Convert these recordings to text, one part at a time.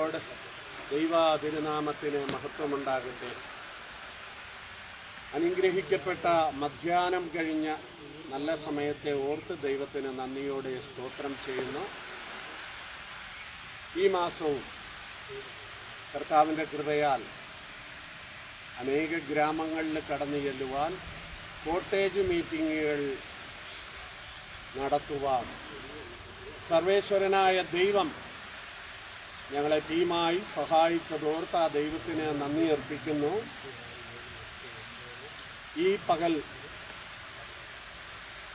Lord. ദൈവ തിരുനാമത്തിന് മഹത്വമുണ്ടാകട്ടെ. അനുഗ്രഹിക്കപ്പെട്ട മധ്യാഹ്നം കഴിഞ്ഞ നല്ല സമയത്തെ ഓർത്ത് ദൈവത്തിന് നന്ദിയോടെ സ്തോത്രം ചെയ്യുന്നു. ഈ മാസവും കർത്താവിൻ്റെ കൃപയാൽ അനേക ഗ്രാമങ്ങളിൽ കടന്നു ചെല്ലുവാൻ, കോട്ടേജ് മീറ്റിങ്ങുകൾ നടത്തുവാൻ സർവേശ്വരനായ ദൈവം ഞങ്ങളെ ടീമായി സഹായിച്ചതോർത്ത് ആ ദൈവത്തിന് നന്ദി അർപ്പിക്കുന്നു. ഈ പകൽ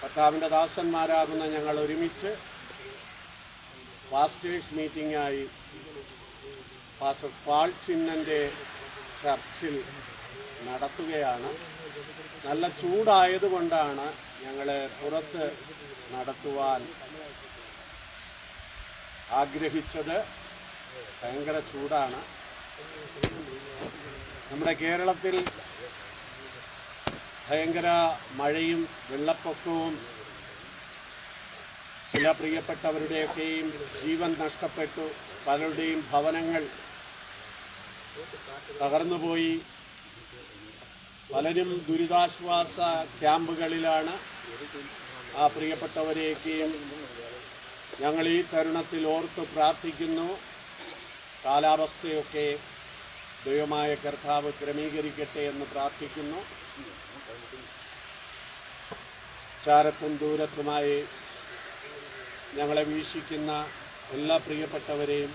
കർത്താവിൻ്റെ ദാസന്മാരാകുന്ന ഞങ്ങൾ ഒരുമിച്ച് പാസ്റ്റേഴ്സ് മീറ്റിംഗായി പാസ്റ്റർ പാൾ ചിന്നൻ്റെ ചർച്ചിൽ നടത്തുകയാണ്. നല്ല ചൂടായതുകൊണ്ടാണ് ഞങ്ങളെ പുറത്ത് നടത്തുവാൻ ആഗ്രഹിച്ചത്. ഭയങ്കര ചൂടാണ്. നമ്മുടെ കേരളത്തിൽ ഭയങ്കര മഴയും വെള്ളപ്പൊക്കവും ചില പ്രിയപ്പെട്ടവരുടെയൊക്കെയും ജീവൻ നഷ്ടപ്പെട്ടു. പലരുടെയും ഭവനങ്ങൾ തകർന്നുപോയി. പലരും ദുരിതാശ്വാസ ക്യാമ്പുകളിലാണ്. ആ പ്രിയപ്പെട്ടവരെയൊക്കെയും ഞങ്ങൾ ഈ തരുണത്തിൽ ഓർത്ത് പ്രാർത്ഥിക്കുന്നു. കാലാവസ്ഥയൊക്കെ ദൈവമായ കർത്താവ് ക്രമീകരിക്കട്ടെ എന്ന് പ്രാർത്ഥിക്കുന്നു. ചാരത്തും ദൂരത്തുമായി ഞങ്ങളെ വീക്ഷിക്കുന്ന എല്ലാ പ്രിയപ്പെട്ടവരെയും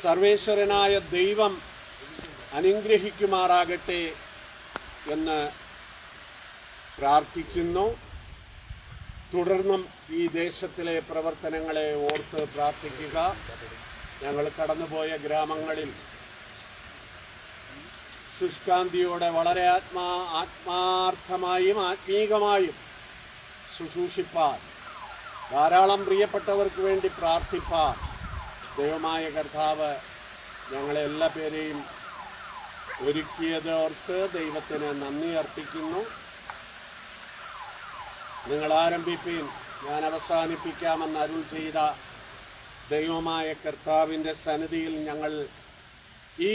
സർവേശ്വരനായ ദൈവം അനുഗ്രഹിക്കുമാറാകട്ടെ എന്ന് പ്രാർത്ഥിക്കുന്നു. തുടർന്നും ഈ ദേശത്തിലെ പ്രവർത്തനങ്ങളെ ഓർത്ത് പ്രാർത്ഥിക്കുക. ഞങ്ങൾ കടന്നുപോയ ഗ്രാമങ്ങളിൽ ശുഷ്കാന്തിയോടെ വളരെ ആത്മാർത്ഥമായും ആത്മീകമായും ശുശ്രൂഷിപ്പാൻ, ധാരാളം പ്രിയപ്പെട്ടവർക്ക് വേണ്ടി പ്രാർത്ഥിപ്പാൻ ദൈവമായ കർത്താവ് ഞങ്ങളെ എല്ലാ പേരെയും ഒരുക്കിയതോർത്ത് ദൈവത്തിന് നന്ദി അർപ്പിക്കുന്നു. നിങ്ങൾ ആരംഭിപ്പീൻ, ഞാൻ അവസാനിപ്പിക്കാമെന്ന് അരുൾ ചെയ്ത ദൈവമായ കർത്താവിൻ്റെ സന്നിധിയിൽ ഞങ്ങൾ ഈ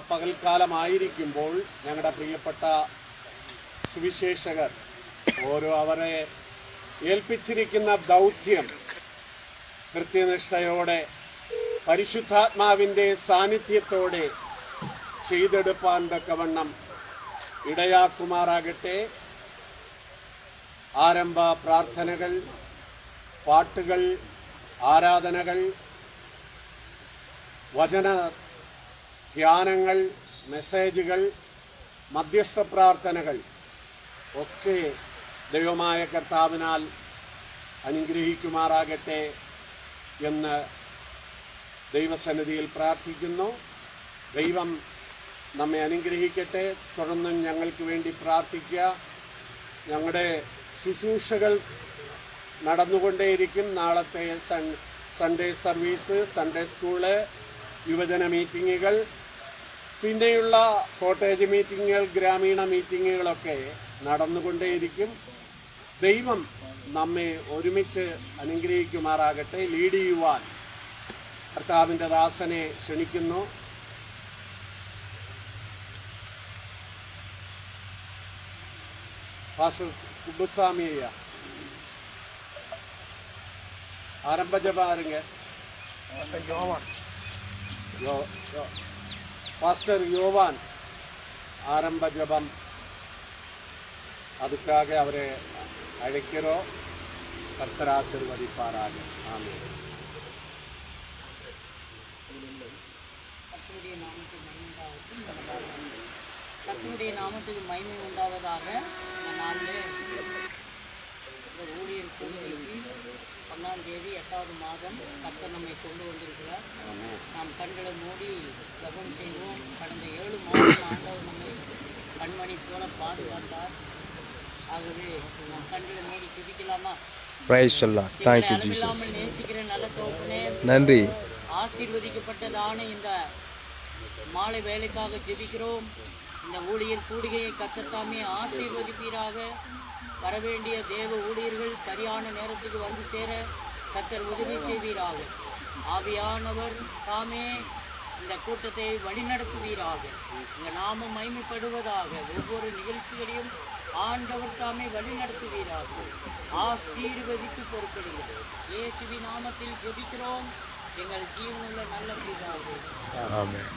പകൽക്കാലമായിരിക്കുമ്പോൾ ഞങ്ങളുടെ പ്രിയപ്പെട്ട സുവിശേഷകർ അവരെ ഏൽപ്പിച്ചിരിക്കുന്ന ദൗത്യം കൃത്യനിഷ്ഠയോടെ പരിശുദ്ധാത്മാവിൻ്റെ സാന്നിധ്യത്തോടെ ചെയ്തെടുപ്പാൻ തക്കവണ്ണം ഇടയാക്കുമാറാകട്ടെ. ആരംഭ പ്രാർത്ഥനകൾ, പാട്ടുകൾ, ആരാധനകൾ, വചന ധ്യാനങ്ങൾ, മെസ്സേജുകൾ, മധ്യസ്ഥ പ്രാർത്ഥനകൾ ഒക്കെ ദൈവമായ കർത്താവിനാൽ അനുഗ്രഹിക്കുമാറാകട്ടെ എന്ന് ദൈവസന്നിധിയിൽ പ്രാർത്ഥിക്കുന്നു. ദൈവം നമ്മെ അനുഗ്രഹിക്കട്ടെ. തുടർന്നും ഞങ്ങൾക്ക് വേണ്ടി പ്രാർത്ഥിക്കുക. ഞങ്ങളുടെ ശുശ്രൂഷകൾ നടന്നുകൊണ്ടേയിരിക്കും. നാളത്തെ സൺഡേ സർവീസ്, സൺഡേ സ്കൂള്, യുവജന മീറ്റിങ്ങുകൾ, പിന്നെയുള്ള കോട്ടേജ് മീറ്റിങ്ങുകൾ, ഗ്രാമീണ മീറ്റിങ്ങുകളൊക്കെ നടന്നുകൊണ്ടേയിരിക്കും. ദൈവം നമ്മെ ഒരുമിച്ച് അനുഗ്രഹിക്കുമാറാകട്ടെ. ലീഡ് ചെയ്യുവാൻ കർത്താവിൻ്റെ ദാസനെ ക്ഷണിക്കുന്നു. പാസ്റ്റർ കുബുസ്വാമി ஐயா ஆரம்ப ஜெபம் ஆருங்க. பாஸ்டர் யோவான் ஆரம்ப ஜெபம், அதுக்காக அவரை அழைக்கிறோம். கர்த்தர் ஆசீர்வதிப்பாராக. ஆமென். கர்த்தருடைய நாமத்துக்கு மகிமை உண்டாவதாக. நாளிலே இந்த ஊழியர் கூடுதலுக்கு 1ஆம் தேதி 8வது மாதம் கர்த்தர் நம்மை கொண்டு வந்திருக்கிறார். நாம் கண்களை மூடி ஜெபம் செய்வோம். கடந்த 7 மாதம் ஆண்டவர் நம்மை கண்மணி போல பாதுகாத்தார். ஆகவே நாம் கண்களை மூடி ஜெபிக்கலாமா? Praise the Lord. Thank you, Jesus. நேசிக்கிற நல்ல தகப்பனே, நன்றி. ஆசீர்வதிக்கப்பட்டதான இந்த மாலை வேலைக்காக ஜெபிக்கிறோம். இந்த ஊழியர் கூடுகையை கர்த்தர் தாமே ஆசீர்வதிப்பீராக. வரவேண்டிய தேவ ஊழியர்கள் சரியான நேரத்துக்கு வந்து சேர கர்த்தர் உதவி செய்வீராக. ஆவியானவர் தாமே இந்த கூட்டத்தை வழிநடத்துவீராக. இந்த நாமம் மகிமைப்படுவதாக. ஒவ்வொரு நிகழ்ச்சிகளையும் ஆண்டவர் தாமே வழிநடத்துவீராக. ஆசீர்வதித்து பொறுப்படுங்கள். இயேசுவின் நாமத்தில் ஜெபிக்கிறோம் எங்கள் ஜீவனுள்ள நல்ல பிதாவே. Amen.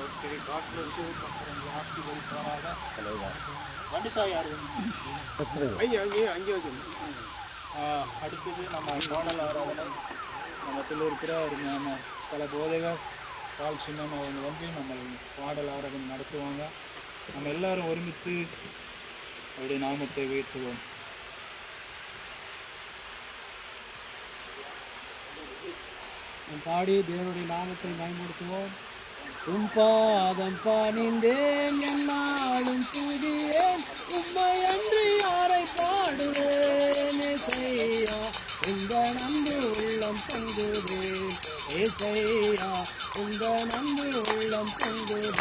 Okay, God bless you. ஆசீர்வதிப்பாராக. வண்டி சாய் யாரு? அங்கே வச்சு. அடுத்தது நம்ம பாடல் ஆராதனை. நம்ம இருக்கிற நம்ம பல போதைகள் பால் சின்னம் அவங்க வந்து நம்ம பாடல் ஆராதனை நடத்துவாங்க. நம்ம எல்லாரும் ஒருமித்து அவருடைய நாமத்தை உயர்த்துவோம். பாடி தேவனுடைய நாமத்தை பயன்படுத்துவோம். உம் பாதம் பணிந்தேன் என்னாலும் துதியேன், உம்மை அன்று யாரை பாடுவேன். ஏசையா உந்த நம்பு உள்ளம் பொங்குவேன். ஏசையா உந்த நம்பு உள்ளம் பொங்குவேன்.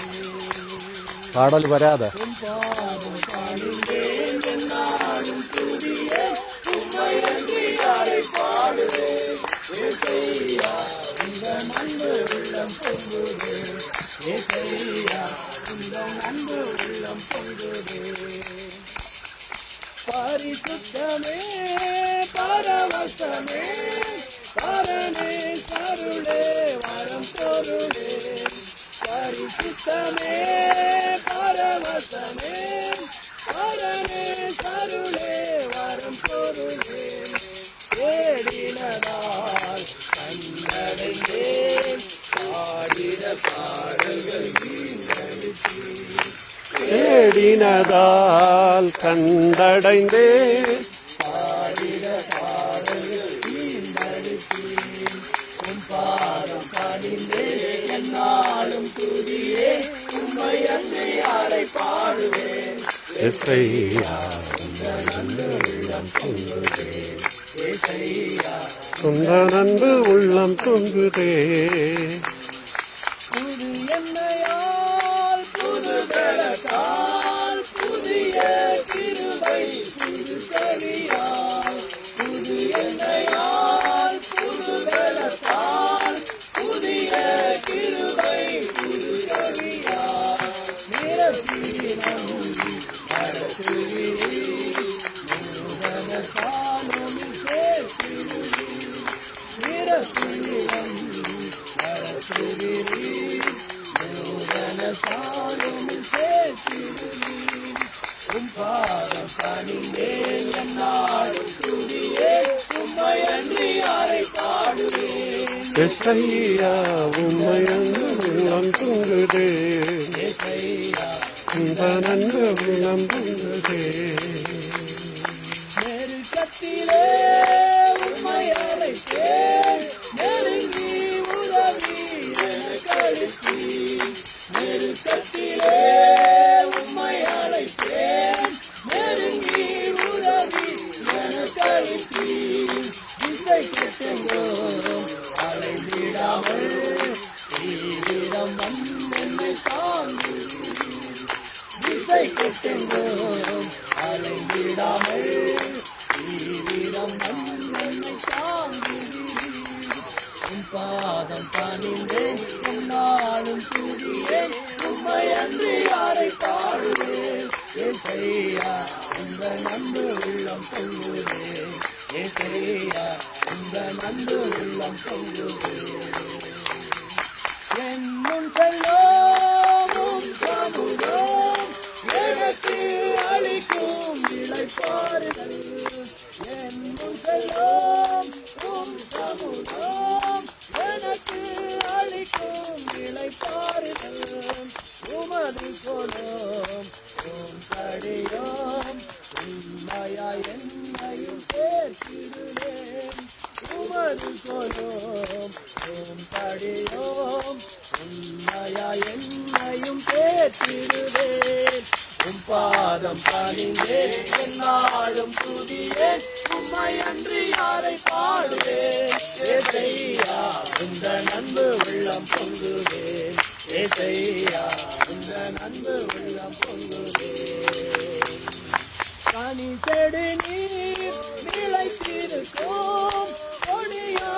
பாடல் வராத. உம் பாதம் பணிந்தேன் என்னாலும் துதியேன், உம்மை அன்று யாரை பாடுவேன். ஏசையா உந்த நம்பு உள்ளம் பொங்குவேன். ஏசையா உந்த நம்பு உள்ளம் பொங்குவேன். பரிசுத்தமே பரவசமே பரணே கருளே வரம் பொருளே. பரிசுத்தமே பரவசமே பரணே கருளே வரம் பொருளே. தேடினதால் கண்டடைந்தேன், பாடின பாடல்கள் வீணடித்தேன். தேடினதால் கண்டடைந்தேன், பாடின பாடல்கள் வீணடித்தேன். உம் பாதம் பணிந்தேன் என்னாலும் துதியேன், உம்மை அன்று யாரை பாடுவேன். ஏசையா உள்ளம் பொங்குவேன். ஏசையா உந்த நன்பு உள்ளம் பொங்குதே. புது எண்ணெயால் புது பலத்தால் புதிய கிருபை புது கனியால். புது எண்ணெயால் புது பலத்தால் புதிய கிருபை புது கனியால். நிரப்பினம் நடத்துவீர், நூதன சாலமும் சேர்க்கிறீர். நிரப்பினம் நடத்துவீர், நூதன சாலமும் சேர்க்கிறீர். உம் பாதம் பணிந்தேன் என்னாலும் துதியேன், உம்மை அன்றி யாரை பாடுவேன். ஏசையா உம்மை அன்பு உள்ளம் பொங்குதே. ஏசையா உந்த நன்பு உள்ளம் பொங்குதே. நெருக்கத்திலே உம்மை அழைத்தேன், நெருங்கி உதவி எனக்கு அளித்தீர். நெருக்கத்திலே உம்மை அழைத்தேன், நெருங்கி உதவி எனக்கு அளித்தீர். திசை கெட்டெங்கோம் அலைந்திடாமல் தீவிரம் வந்து தாங்குவீர். திசை கெட்டெங்கோம் அலைந்திடாமல் தீவிரம் வந்து தாங்குவீர். உம் பாதம் பணிந்தேன் என்னாலும் துதியேன், உம்மை அன்று யாரை பாடுவேன். ஏசையா உந்த நன்பு உள்ளம் பொங்குவேன். ஏசையா உந்த நன்பு உள்ளம் பொங்குவேன். என்னும் செல்லும் சமூகம் எனக்கு அளிக்கும் இளைப்பாறுதல். என்னும் செல்லும் சமூகம் எனக்கு அளிக்கும் இளைப்பாறுதல். உமது கோலம் உம் கடியம் உண்மையாய் என்னையும் சேர்த்திடுவேன். உமது கோலம் உம் கடியம் உண்மையாய் என்னையும் சேர்த்திடுவேன். உம் பாதம் பணிந்தேன் என்னாலும் துதியேன், உம்மை அன்று யாரை பாடுவேன். ஏசையா உந்த நன்பு உள்ளம் பொங்குவேன். ஏசையா உந்த நன்பு உள்ளம் பொங்குவேன். கனி செடி நீர் நிலைத்திருக்கும் கொடியா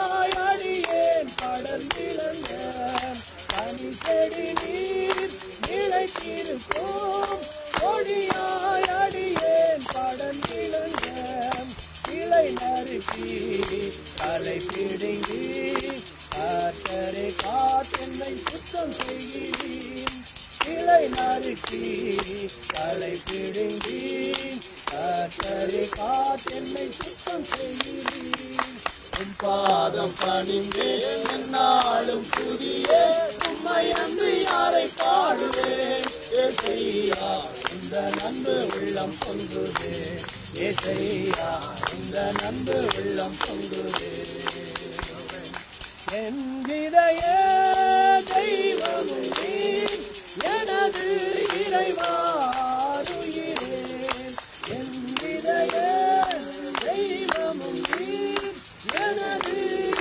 களை பிடுங்கி கர்த்தரை காத்தென்னை சுத்தம் செய்கிறேன். கிளை நறுக்கி களை பிடுங்கி கர்த்தரை காத்தென்னை சுத்தம் செய்கிறேன். உம் பாதம் பணிந்தேன் என்னாலும் புதிய உம்மை அன்று யாரை பாடுவேன். ஏசையா இந்த நன்பு உள்ளம் பொங்குதே, ஏசையா இந்த நன்பு உள்ளம் பொங்குதே. என் இதய தெய்வமும் நீர், எனது இறைவாருயிரே. என் இதய தெய்வமும் நீர், எனது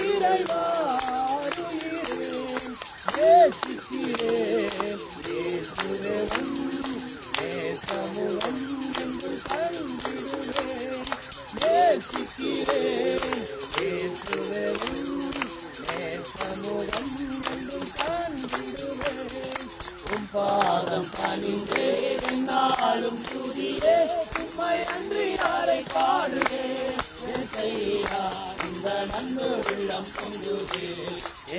இறைவாருயிரே. நேசிக்கிறேன் இயேசுவேவும் நேசமும் என்று கண்டிடுவேன். நேசிக்கிறேன் இயேசுவேவும் நேசமும் என்று கண்டிடுவேன். உம் பாதம் பணிந்தேன் என்னாலும் துதியே, உம்மை அன்று யாரை பாடுவேன். ஏசையா இந்த நன்பு உள்ளம் பொங்குதே,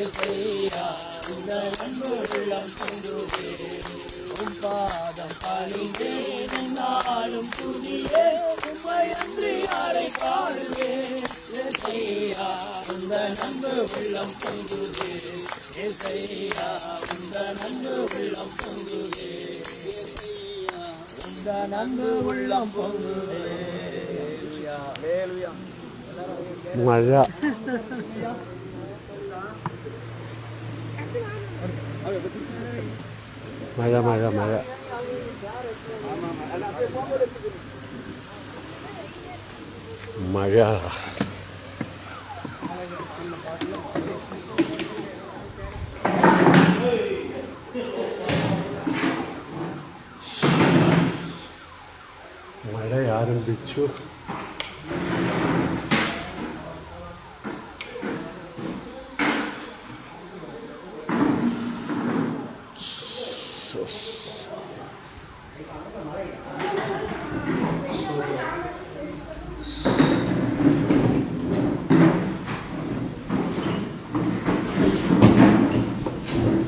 ஏசையா இந்த நன்பு உள்ளம் பொங்குதே. உம் பாதம் பணிந்தேன் என்னாலும் துதியே, உம்மை அன்று யாரை பாடுவேன். ஏசையா இந்த நன்பு உள்ளம் பொங்குதே, ஏசையா இந்த நன்பு உள்ளம் பொங்குதே, இந்த நன்பு உள்ளம் பொங்குதே. மழை மழை மழை மழை மழை മഴ ആരംഭിച്ചു.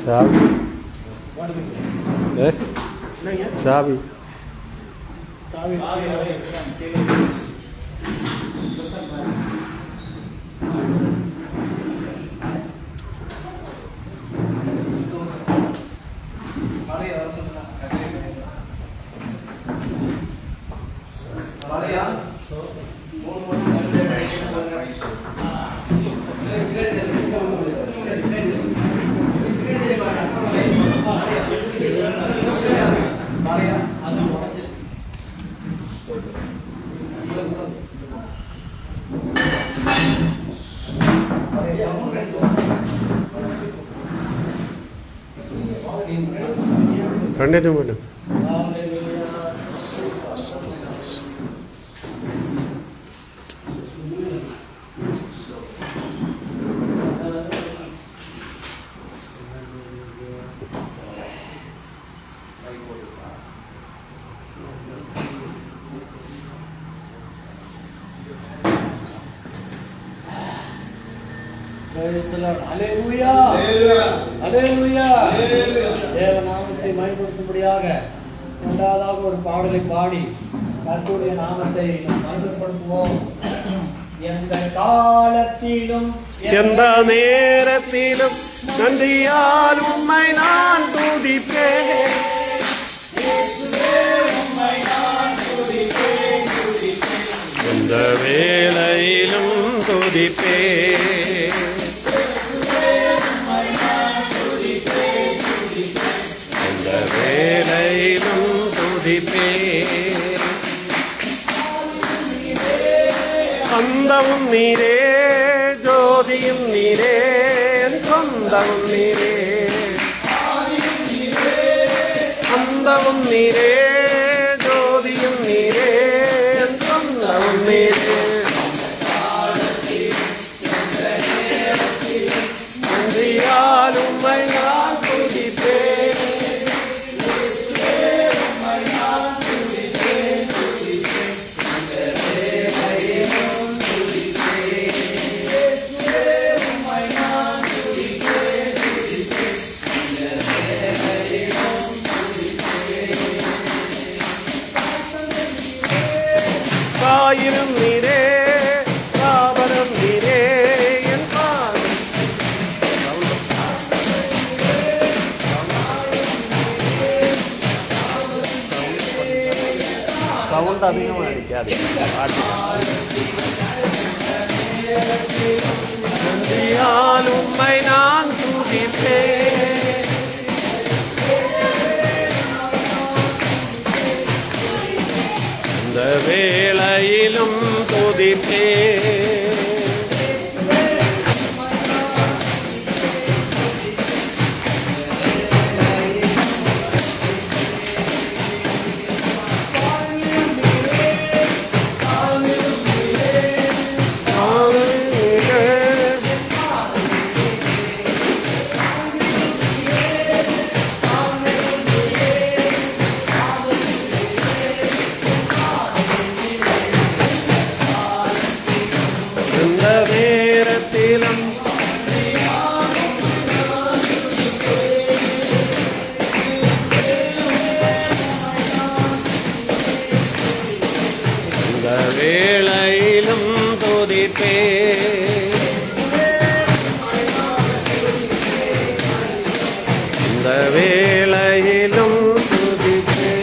சாவி சாவி കണ്ടിന്യൂ മേഡം. தேவநாமத்தை மகிமைப்படுத்தும்படியாக இரண்டாவதாக ஒரு பாடலை பாடி கர்த்தருடைய நாமத்தை மகிமைப்படுத்துவோம். எந்த காலத்திலும் எந்த நேரத்திலும் நன்றியால் உம்மை நான் துதிப்பேன். எந்த வேளையிலும் துதிப்பேன். எந்த வேளையிலும் துதிப்பேன். அந்தமும் நீரே, ஜோதியும் நீரே, சொந்தமும் நீரே. அந்தமும் நீரே, ஜோதியும் நீரே, சொந்தமும் நீரே. நன்றியால் உம்மை நான் துதிப்பேன். சவுண்ட் அதிகமாக அடிக்காது. நன்றியால் உம்மை நான் துதிப்பேன், இந்த வேளையிலும் துதிப்பேன். வேளையிலும் துதிப்பேன், இந்த வேளையிலும் துதிப்பேன்.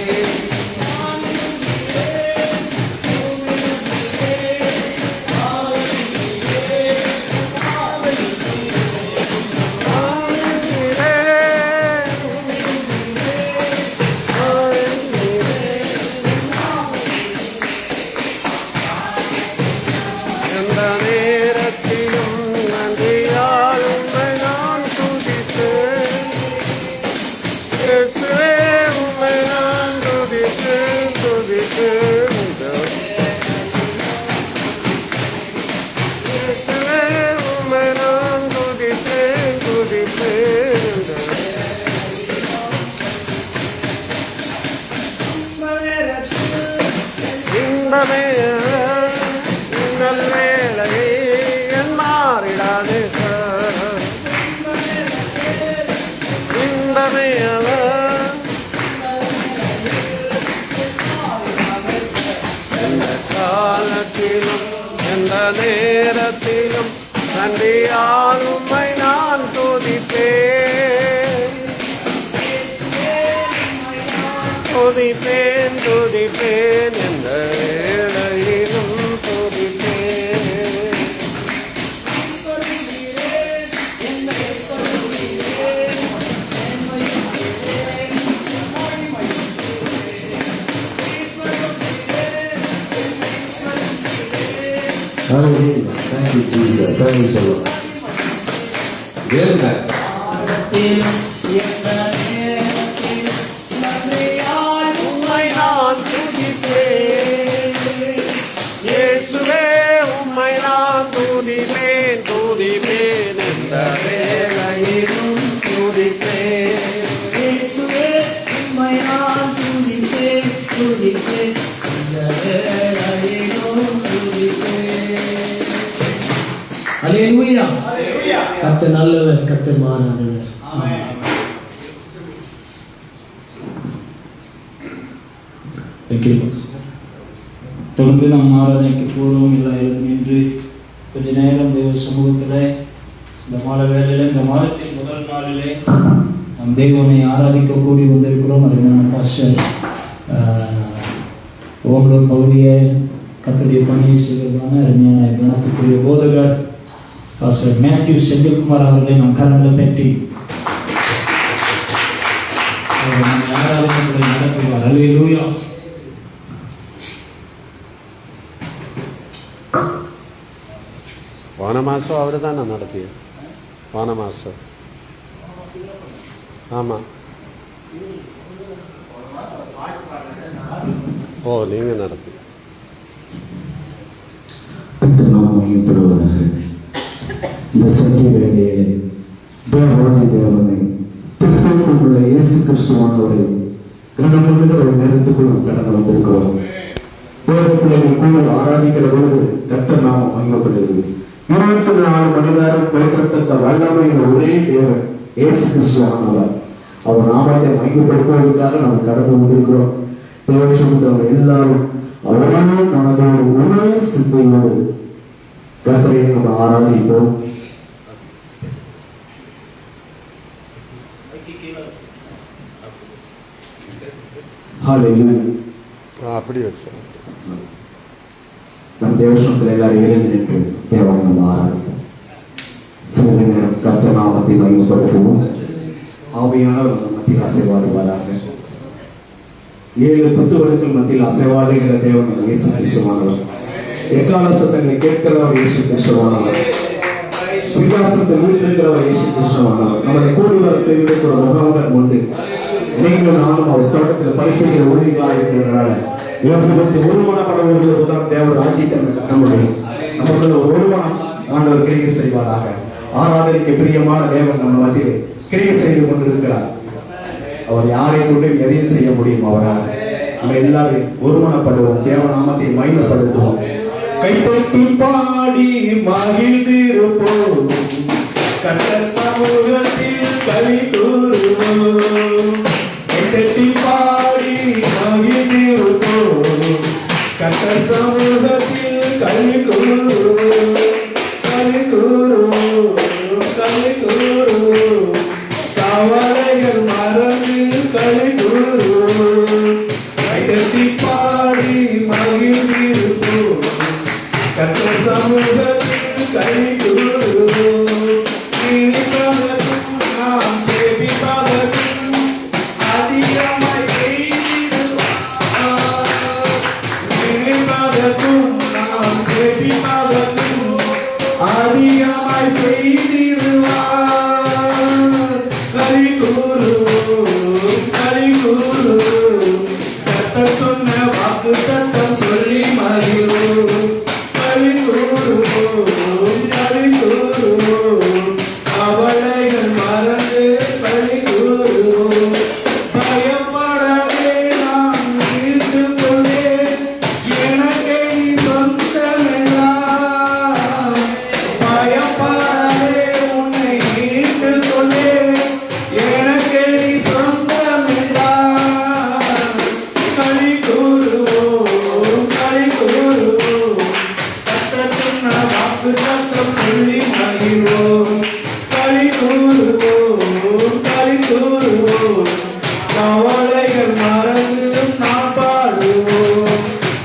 நேரத்திலும் நன்றியால் உம்மை நான் துதிப்பேன், துதிப்பேன், துதிப்பேன், எந்த வேளையிலும் துதிப்பேன். Hallelujah. Thank you, Jesus. Praise the Lord. Good night. இயேசுவே உம்மை நான் துதிப்பேன், துதிப்பேன், எந்த வேளையிலும் துதிப்பேன். இயேசுவே உம்மை நான் துதிப்பேன், துதிப்பேன், இந்த வேளையிலும் துதிப்பேன். அல்லேலூயா. கர்த்தர் நல்லவர், கர்த்தர் மாறாதவர். ஆமென். தொடர்ந்து நாம் ஆராதனைக்கு போகிறோம். எல்லாரும் நின்று கொஞ்ச நேரம் தேவ சமூகத்தில் இந்த மாலை வேளையில், இந்த மாதத்தின் முதல் நாளிலே நம் தேவனை ஆராதிக்க கூடி வந்திருக்கிறோம். அருமையான பாஸ்டர் ஓமலூர் பகுதியை கர்த்தருடைய பணியை செய்வதான அருமையான கணத்துக்குரிய போதகர் பாஸ்டர் மேத்யூ செந்தில்குமார் அவர்களை நாம் கரங்களை பெட்டி ஆராதனைகளை நடத்துவார். அல்லேலூயா. போன மாதம் அவர் தானே நடத்திய? போன மாதம் ஆமாம். ஓ, நீங்கள் நடத்தி. இந்த சத்திய வேலையிலே தேவனை திருத்தத்துக்குள்ள இயேசு கிறிஸ்துவானவரை கடந்த ஒரு நேரத்துக்குள்ள கடந்து வந்திருக்கிறோம். தேவத்தில் கூட ஆராதிக்கிற பொழுது கர்த்தர் நாமம் மகிமைப்படுகிறது. 24 மணி நேரம் தோற்றத்தக்க வல்லமையின் ஒரே தேவன் இயேசு கிறிஸ்துவானவர். அவர் நாமத்தை மகிமைப்படுத்துவதற்காக நாம் கடந்து வந்திருக்கிறோம். தேவசமுத்திரம் எல்லாரும் அவரான மனதோடு ஒரே சிந்தையோடு கர்த்தரை நம்ம ஆராதிப்போம். அப்படி வச்சேன். நம் தேவசனத்தில் எல்லாரும் எழுந்து நின்று தேவனை நம்ம ஆராதிப்போம். சிறிது நேரம் கர்த்தர் நாமத்தை மகிமைப்படுத்துவோம். ஆவியானவர் நம் மத்தியில் அசைவாடுவாராக. 7 புத்துவருக்கள் மத்தியில் அசைவாடுகிற தேவன் நம்ம இயேசு கிறிஸ்துவானவர். எக்கால சத்தங்களை கேட்கிறவர் இயேசு கிறிஸ்துவானவர். சிங்காசனத்தில் வீட்டிருக்கிறவர் இயேசு கிறிஸ்துவானவர். நம்மளை கூடி வர செய்திருக்கிற முகாமர் உண்டு. நீங்களும் நானும் அவர் தோட்டத்தில் பரிசீலிக்கிற ஊழியர்களாக இருக்கிறதுனால இவர்களுக்கு ஒருமனப்படவர்களுக்கு தேவ ராஜ்யத்தை கட்ட முடியும். நமக்கு ஒரு ஒருமனம் ஆண்டவர் கிரியை செய்வாராக. ஆராதனைக்கு பிரியமான தேவன் நம்ம மத்தியில் கிரியை செய்து கொண்டிருக்கிறார். அவர் யாரை கொண்டு எதையும் செய்ய முடியும் அவரால். நம்ம எல்லாரும் ஒருமனப்படுவோம், தேவ நாமத்தை மகிமைப்படுத்துவோம். கைத்தட்டி பாடி மகிழ்ந்திருப்போம், கர்த்தர் சமூகத்தில் களி கூறுவோம். கைத்தட்டி பாடி மகிழ்ந்திருப்போம், கர்த்தர் சமூகத்தில் களி கூறுவோம். களி கூறுவோம், களி கூறுவோம், கவலைகள் மறந்து களி கூறுவோம். கைத்தட்டி பாடி மகிழ்ந்திருப்போம், கர்த்தர் சமூகத்தில் களி கூறுவோம். நினைப்பதற்கும் நாம் ஜெபிப்பதற்கும் அதிகமாய் செய்திடுவார். நினைப்பதற்கும் நாம் ஜெபிப்பதற்கும் அதிகமாய் செய்திடுவார். களி கூறுவோம், களி கூறுவோம், கர்த்தர் சொன்ன வாக்கு தத்தம் சொல்லி மகிழ்வோம். களி கூறுவோம், களி கூறுவோம், கவலைகள் மறந்து களி கூறுவோம். பயப்படவே நான் மீட்டுக் கொண்டேன், எனக்கே நீ சொந்தமெல்லாம். பயப்படவே உன்னை மீட்டுக் கொண்டேன், எனக்கே நீ சொந்தமெல்லாம். களி கூறுவோம், களி கூறுவோம், கர்த்தர் சொன்ன வாக்கு தத்தம் சொல்லி மகிழ்வோம். களி கூறுவோம், களி கூறுவோம், கவலைகள் மறந்து நாம் பாடுவோம்.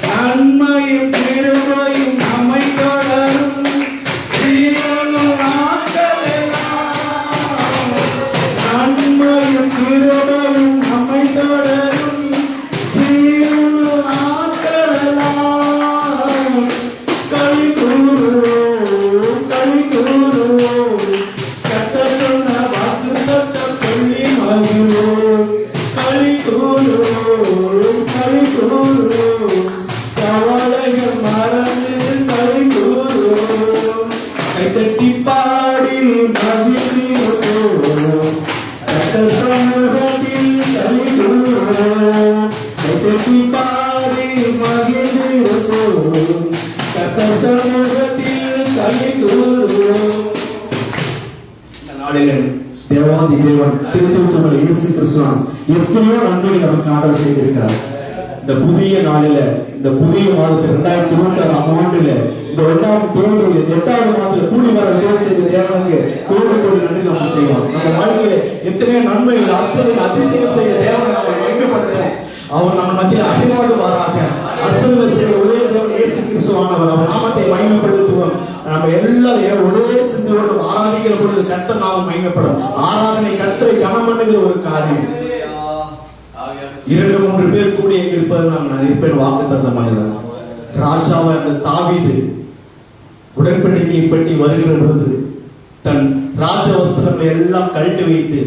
நன்மையும் கிருபையும் நம்மை தொடரும், ஜீவனும் நாட்களெல்லாம். நன்மையும் கிருபையும் நம்மை தொடரும், ஜீவனும் நாட்களெல்லாம். களி கூறுவோம், களி கூறுவோம், கர்த்தர் சொன்ன வாக்கு தத்தம் சொல்லி மகிழ்வோம். களி கூறுவோம், களி கூறுவோம், கவலைகள் மறந்து களி கூறுவோம். கைத்தட்டி பாடி மகிழ்ந்திருப்போம், கர்த்தர் சமூகத்தில் களி கூறுவோம். கைத்தட்டி பாடி மகிழ்ந்திருப்போம், கர்த்தர் சமூகத்தில் களி கூறுவோம். இந்த நாளிலே தேவாதி தேவன் திருத்துவத்தோடு இயேசு கிறிஸ்துவான் எத்தனையோ நன்மைகள் நமக்கு ஆதரவு செய்திருக்கிறார். இந்த புதிய நாளில, இந்த புதிய மாதத்தில் 2026ஆம் ஆண்டுல இந்த 8வது மாதத்துல கூடி வர தேவன் செய்த தேவனுக்கு கோடி கோடி நன்றி நம்ம செய்வோம். நம்ம வாழ்க்கையில எத்தனையோ நன்மைகள் அற்புதங்கள் அதிசயம் செய்த தேவனை நம்ம மகிமைப்படுத்துவோம். அவர் நம்ம மத்தியில் ஆசீர்வாதமாறாக. அற்புதங்கள் செய்த ஒரே தேவன் இயேசு கிறிஸ்துவானவர். அவர் நாமத்தை மகிமைப்படுத்துவோம். நம்ம எல்லாரும் ஒரே சிந்தையோடு ஆராதிக்கிற பொழுது கர்த்தர் நாமம் மகிமைப்படும். ஆராதனை கர்த்தரை கனம் பண்ணுகிற ஒரு காரியம். 2-3 பேர் கூடி எங்க இருப்பது நான் இருப்பேன் வாக்கு தந்த மனிதன். ராஜாவாக தாவீது உடன்படிக்கை பற்றி வருகிற பொழுது தன் ராஜ வஸ்திரங்களை எல்லாம் கழட்டி வைத்து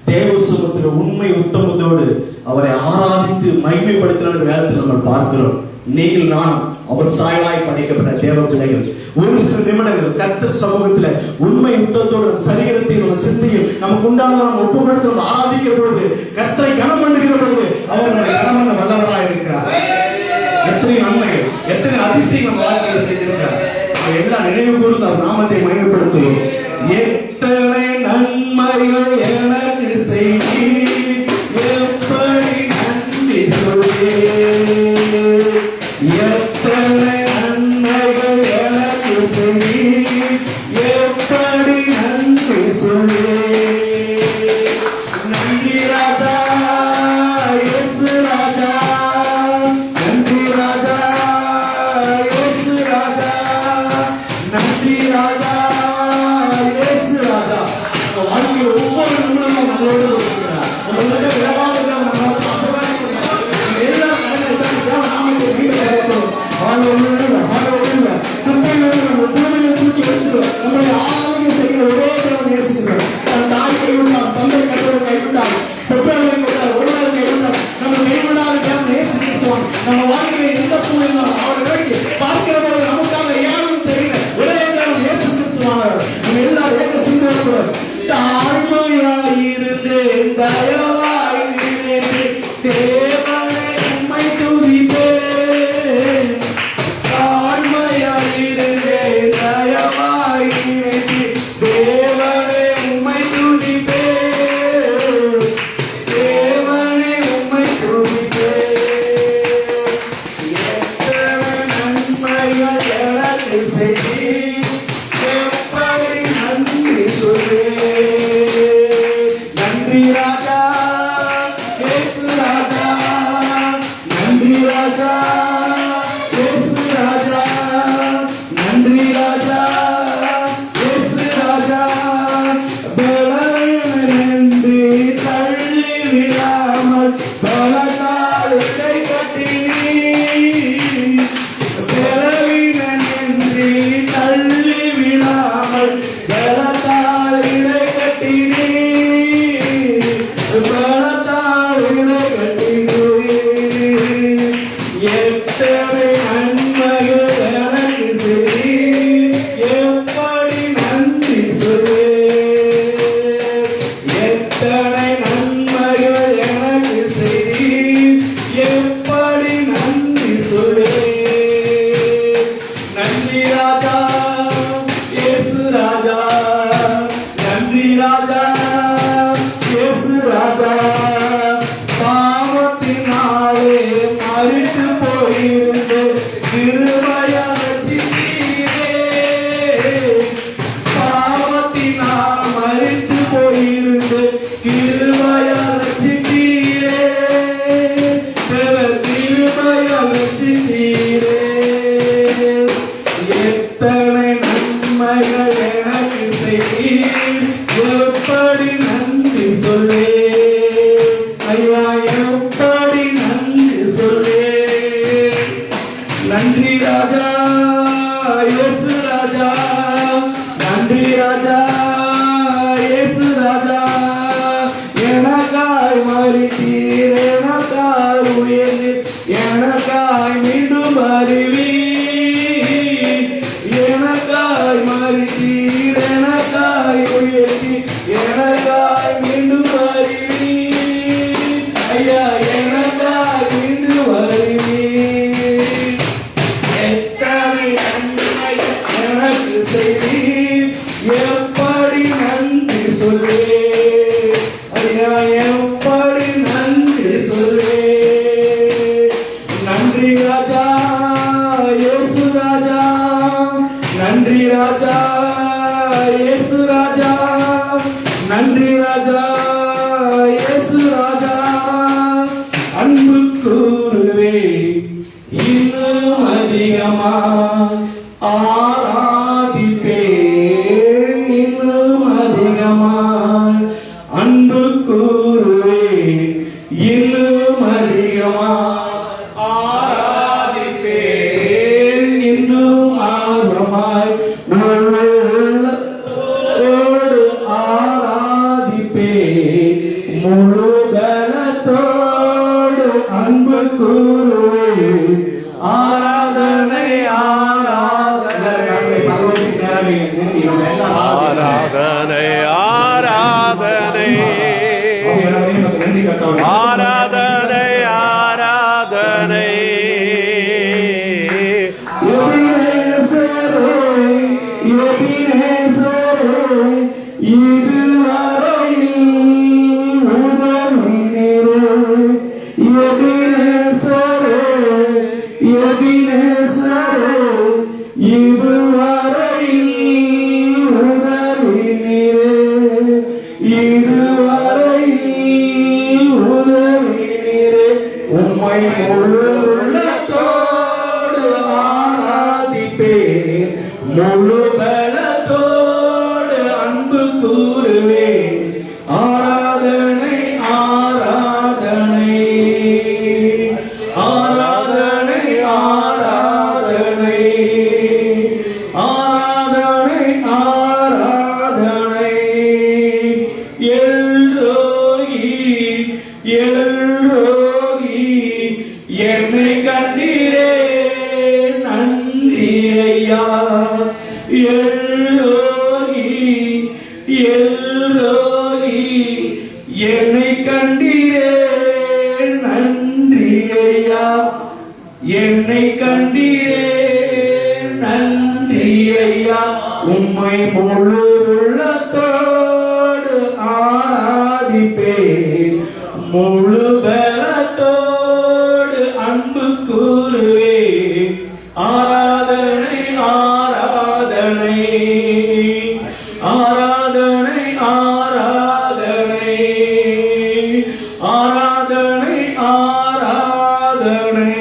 தேவ சுமத்தில் உண்மை உத்தமத்தோடு அவரை ஆராதித்து மகிமைப்படுத்தின வேதத்தில் நம்ம பார்க்கிறோம். நீங்கள் நான் அவர் சாயலாய் படைக்கப்பட்ட தேவ பிள்ளைகள் ஒரு சில நிமிடங்கள் கர்த்தர் சமூகத்தில் உண்மை உத்தத்தோடு சரீரத்தையும் நம்ம சிந்தையும் நமக்கு உண்டான நம்ம ஒப்புக்கொடுத்து ஆராதிக்கிற பொழுது கர்த்தரை கனம் பண்ணுகிற பொழுது அவர் நம்மை கனம் பண்ண வல்லவராக இருக்கிறார். எத்தனை நன்மைகள், எத்தனை அதிசயம் நம்ம வாழ்க்கையில் செய்திருக்கிறார். எல்லாம் நினைவு கூர்ந்து அவர் நாமத்தை மகிமைப்படுத்துவோம். எத்தனை நன்மைகள் எனக்கு செய்தி, எப்படி நன்றி சொல்வேன். எத்தனை நன்மைகள் எனக்கு செய்தி, எப்படி நன்றி சொல்வேன். நன்றி ராஜா, இயேசு ராஜா, நன்றி ராஜா, தாழ்மையாயிருந்தேன் தயவாய் நினைத்தேன் தேவனை உம்மை துதிப்பேன் தாழ்மையாயிருந்தேன் தயவாய் நினைத்தேன் தேவனை உம்மை துதிப்பேன் தேவனை உம்மை துதிப்பேன் எத்தனை நன்மைகள் எனக்கு செய்தீர் எப்படி நன்றி சொல்வேன் நன்றி ராஜா இயேசு ராஜா நன்றி ராஜா இயேசு ராஜா நன்றி ராஜா இயேசு ராஜா பலவீனன்றி தள்ளி விடாமல் பலத்தால் இடை கட்டினீர் பலவீனன்றி தள்ளி விடாமல் பலத்தால் இடை கட்டினீர் பலத்தால் இடை கட்டினீர் எத்தனை நன்மைகள் எனக்கு செய்தீர் எப்படி நன்றி சொல்வேன் எத்தனை நன்மைகள் எனக்கு செய்தீர் எப்படி நன்றி சொல்வேன் நன்றி ராஜா இயேசு ராஜா நன்றி ராஜா இயேசு ராஜா பாவத்தினாலே மரித்து போயிருந்து கிருபையால் ரட்சித்தீரே பாவத்தினால் மரித்து போயிருந்து கிருபையால் ரட்சித்தீரே கிருபையால் ரட்சித்தீரே எத்தனை நன்மைகள் எனக்கு செய்தீர் எப்படி நன்றி சொல்வேன் ஐயா எப்படி நன்றி சொல்வேன் நன்றி ராஜா இயேசு ராஜா நன்றி ராஜா இயேசு ராஜா எனக்காய் மரித்தீர் எனக்காய் உயர்ந்தீர் எனக்காய் மீண்டும் அறிவீர் எனக்காய் மரித்தீர் எனக்காய் உயர்த்தீர் எனக்காய் மீண்டும் அறிவீர் ஐயா எனக்காய் மீண்டும் அறிவீர் எத்தனை நன்மை எனக்கு செய்தீர் எப்படி நன்றி சொல்வேன் ஐயா எப்படி நன்றி சொல்வேன் நன்றி ராஜா இயேசு ராஜா நன்றி ராஜா இயேசு ராஜா நன்றி ராஜா இயேசு ராஜா அன்பு கூறுவே இன்னும் அதிகமாய் ஆராதிப்பேன் இன்னும் அதிகமாய் அன்பு கூறுவே இன்னும் அதிகமாய் ஆராதிப்பேன் இன்னும் ஆர்வமாய் உள்ளத்தோடு ஆராதிப்பேன் முழு பலத்தோடு அன்பு கூறுவேன் ஆராதனை ஆராதனை ஆராதனை ஆராதனை ஆராதனை ஆராதனை உம்மை முழு உள்ளத்தோடு ஆராதிப்பேன் முழு பலத்தோடு அன்பு கூறுவேன் ஆராதனை ஆராதனை ஆராதனை ஆராதனை ஆராதனை ஆராதனை எல்லோகி எல்லோகி என்னை கண்டீரே நன்றி ஐயா எல்லோகி எல்லோகி என்னை கண்டீரே நன்றி ஐயா, என்னை கண்டீரே நன்றி ஐயா, உம்மை முழு உள்ளத்தோடு ஆராதிப்பேன், முழு பலத்தோடு அன்பு கூறுவேன். ஆராதனை ஆராதனை ஆராதனை ஆராதனை ஆராதனை ஆராதனை.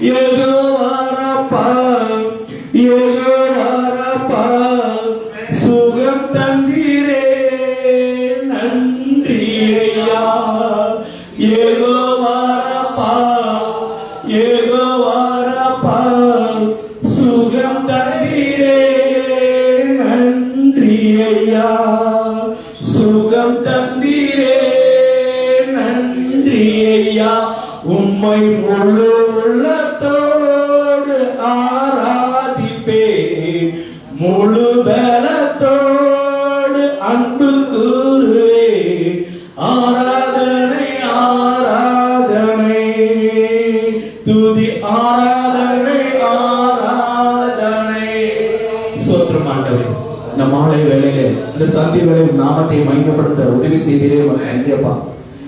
யெகோவா ரப்பா, யெகோவா ரப்பா, சுகம் தந்தீரே நன்றி ஐயா. யெகோவா ரப்பா, யெகோவா ரப்பா, சுகம் தந்தீரே நன்றி ஐயா, சுகம் தந்தீரே நன்றி ஐயா, உம்மை முழு உள்ளத்தோடு ஆராதிப்பேன், முழு பலத்தோடு அன்பு கூறுவேன். ஆராதனை ஆராதனை துதி ஆராதனை ஆராதனை. சோத்திரம் ஆண்டவரே, இந்த மாலை வேளையிலே இந்த சந்தி வேளையில் நாமத்தை மகிமைப்படுத்த உதவி செய்தீரே, உமக்கு நன்றி அப்பா.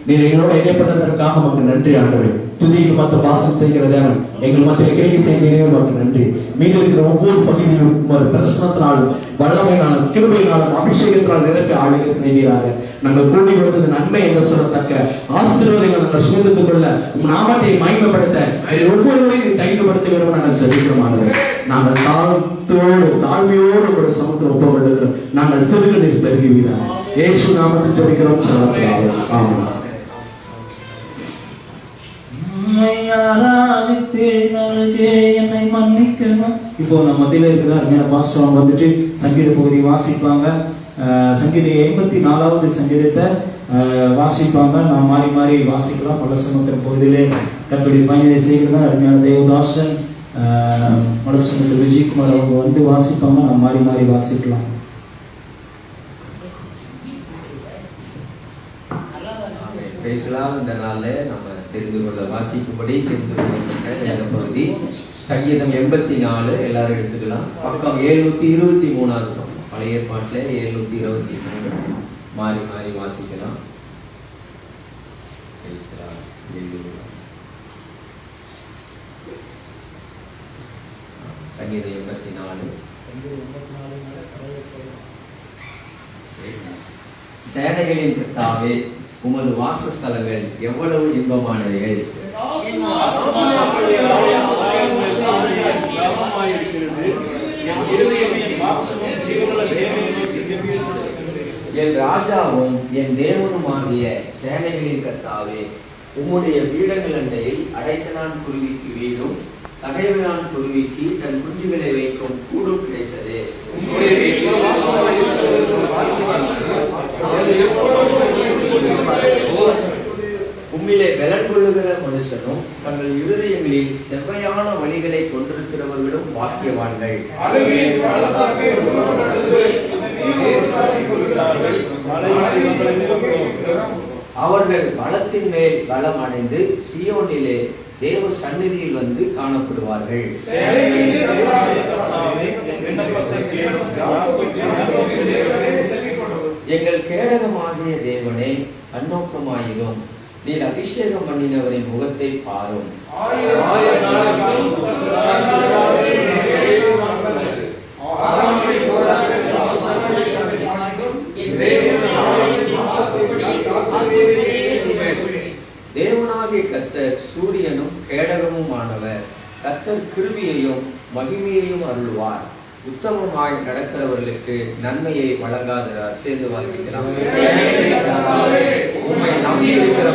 நீர் எங்களோட இணைப்பதற்காக உமக்கு நன்றி ஆண்டவரே. துதியில் மற்ற வாசம் செய்கிற தேவன், எங்கள் மத்தியில் கிரியை செய்தீரே, உமக்கு நன்றி. மீது இருக்கிற ஒவ்வொரு பகுதியிலும் ஒரு பிரசனத்தினாலும் வல்லமையினாலும் கிருபையினாலும் அபிஷேகத்தினால் நிரப்பி ஆளுகை செய்வீராக. நாங்கள் கூடி வருவது நன்மை என்று சொல்லத்தக்க ஆசீர்வாதங்கள் நாங்கள் சுமந்துக் கொள்ள நாமத்தை மகிமைப்படுத்த ஒவ்வொருவரையும் தைரியப்படுத்த வேண்டும் நாங்கள் ஜெபிக்கிறோம். நாங்கள் தாழ்மையோடு ஒரு சமூகத்தில் ஒப்புக்கொள்கிறோம். நாங்கள் சிறுகளில் பெருகுவீராக. இயேசு நாமத்தில் ஜெபிக்கிறோம். ஆமென். என்னை மன்னிக்கணும். இப்போ நம்ம மத்தியில இருக்கிற அருமையான பாஸ்டர் வந்துட்டு சங்கீத பகுதி வாசிப்பாங்க. சங்கீத 84வது சங்கீதத்தை வாசிப்பாங்க. நாம் மாறி மாறி வாசிக்கலாம். மலசமுத்திர பகுதியிலே கர்த்தருடைய பணியை செய்கிறதா அருமையான தேவதாசன், மலசமுத்திர விஜயகுமார் அவங்க வந்து வாசிப்பாங்க. நாம் மாறி மாறி வாசிக்கலாம். இந்த நாளில் நம்ம தெரிந்து கொள்ள வாசிக்கும்படி தெரிந்து கொள்ளப்பட்ட வேத பகுதி சங்கீதம் 84. எல்லாரும் எடுத்துக்கலாம். பக்கம் 723வது பக்கம். பழைய ஏற்பாட்டில் 723 மாறி மாறி வாசிக்கலாம். சங்கீதம் 84. சேனைகளின் கர்த்தாவே, உமது வாசஸ்தலங்கள் எவ்வளவு இன்பமானவைகள். என் ராஜாவும் என் தேவனுமாகிய சேனைகளின் கர்த்தாவே, உம்முடைய பீடங்கள் அண்டையில் அடைக்கலான் குருவிக்கு வீடும் தகைவலான் குருவிக்கு தன் குஞ்சுகளை வைக்கும் கூடும் கிடைத்தது. உம்மிலே பலன் கொள்ளுகிற மனுஷனும் தங்கள் இருதயங்களில் செவ்வையான வழிகளை கொண்டிருக்கிறவர்களும் பாக்கியவான்கள். அவர்கள் பலத்தின் மேல் பலம் அடைந்து சீயோனிலே தேவ சந்நிதியில் வந்து காணப்படுவார்கள். எங்கள் கேடகமாகிய தேவனே, கண்ணோக்கமாயிரும். நீர் அபிஷேகம் பண்ணினவரின் முகத்தை பாரும். தேவனாகிய கர்த்தர் சூரியனும் கேடகமும் ஆனவர். கர்த்தர் கிருபையையும் மகிமையையும் அருள்வார். உத்தமமாய் நடக்கிறவர்களுக்கு நன்மையை வழங்காதவர். சேர்ந்து வாசிக்கலாம். உம்மை நம்பி இருக்கிற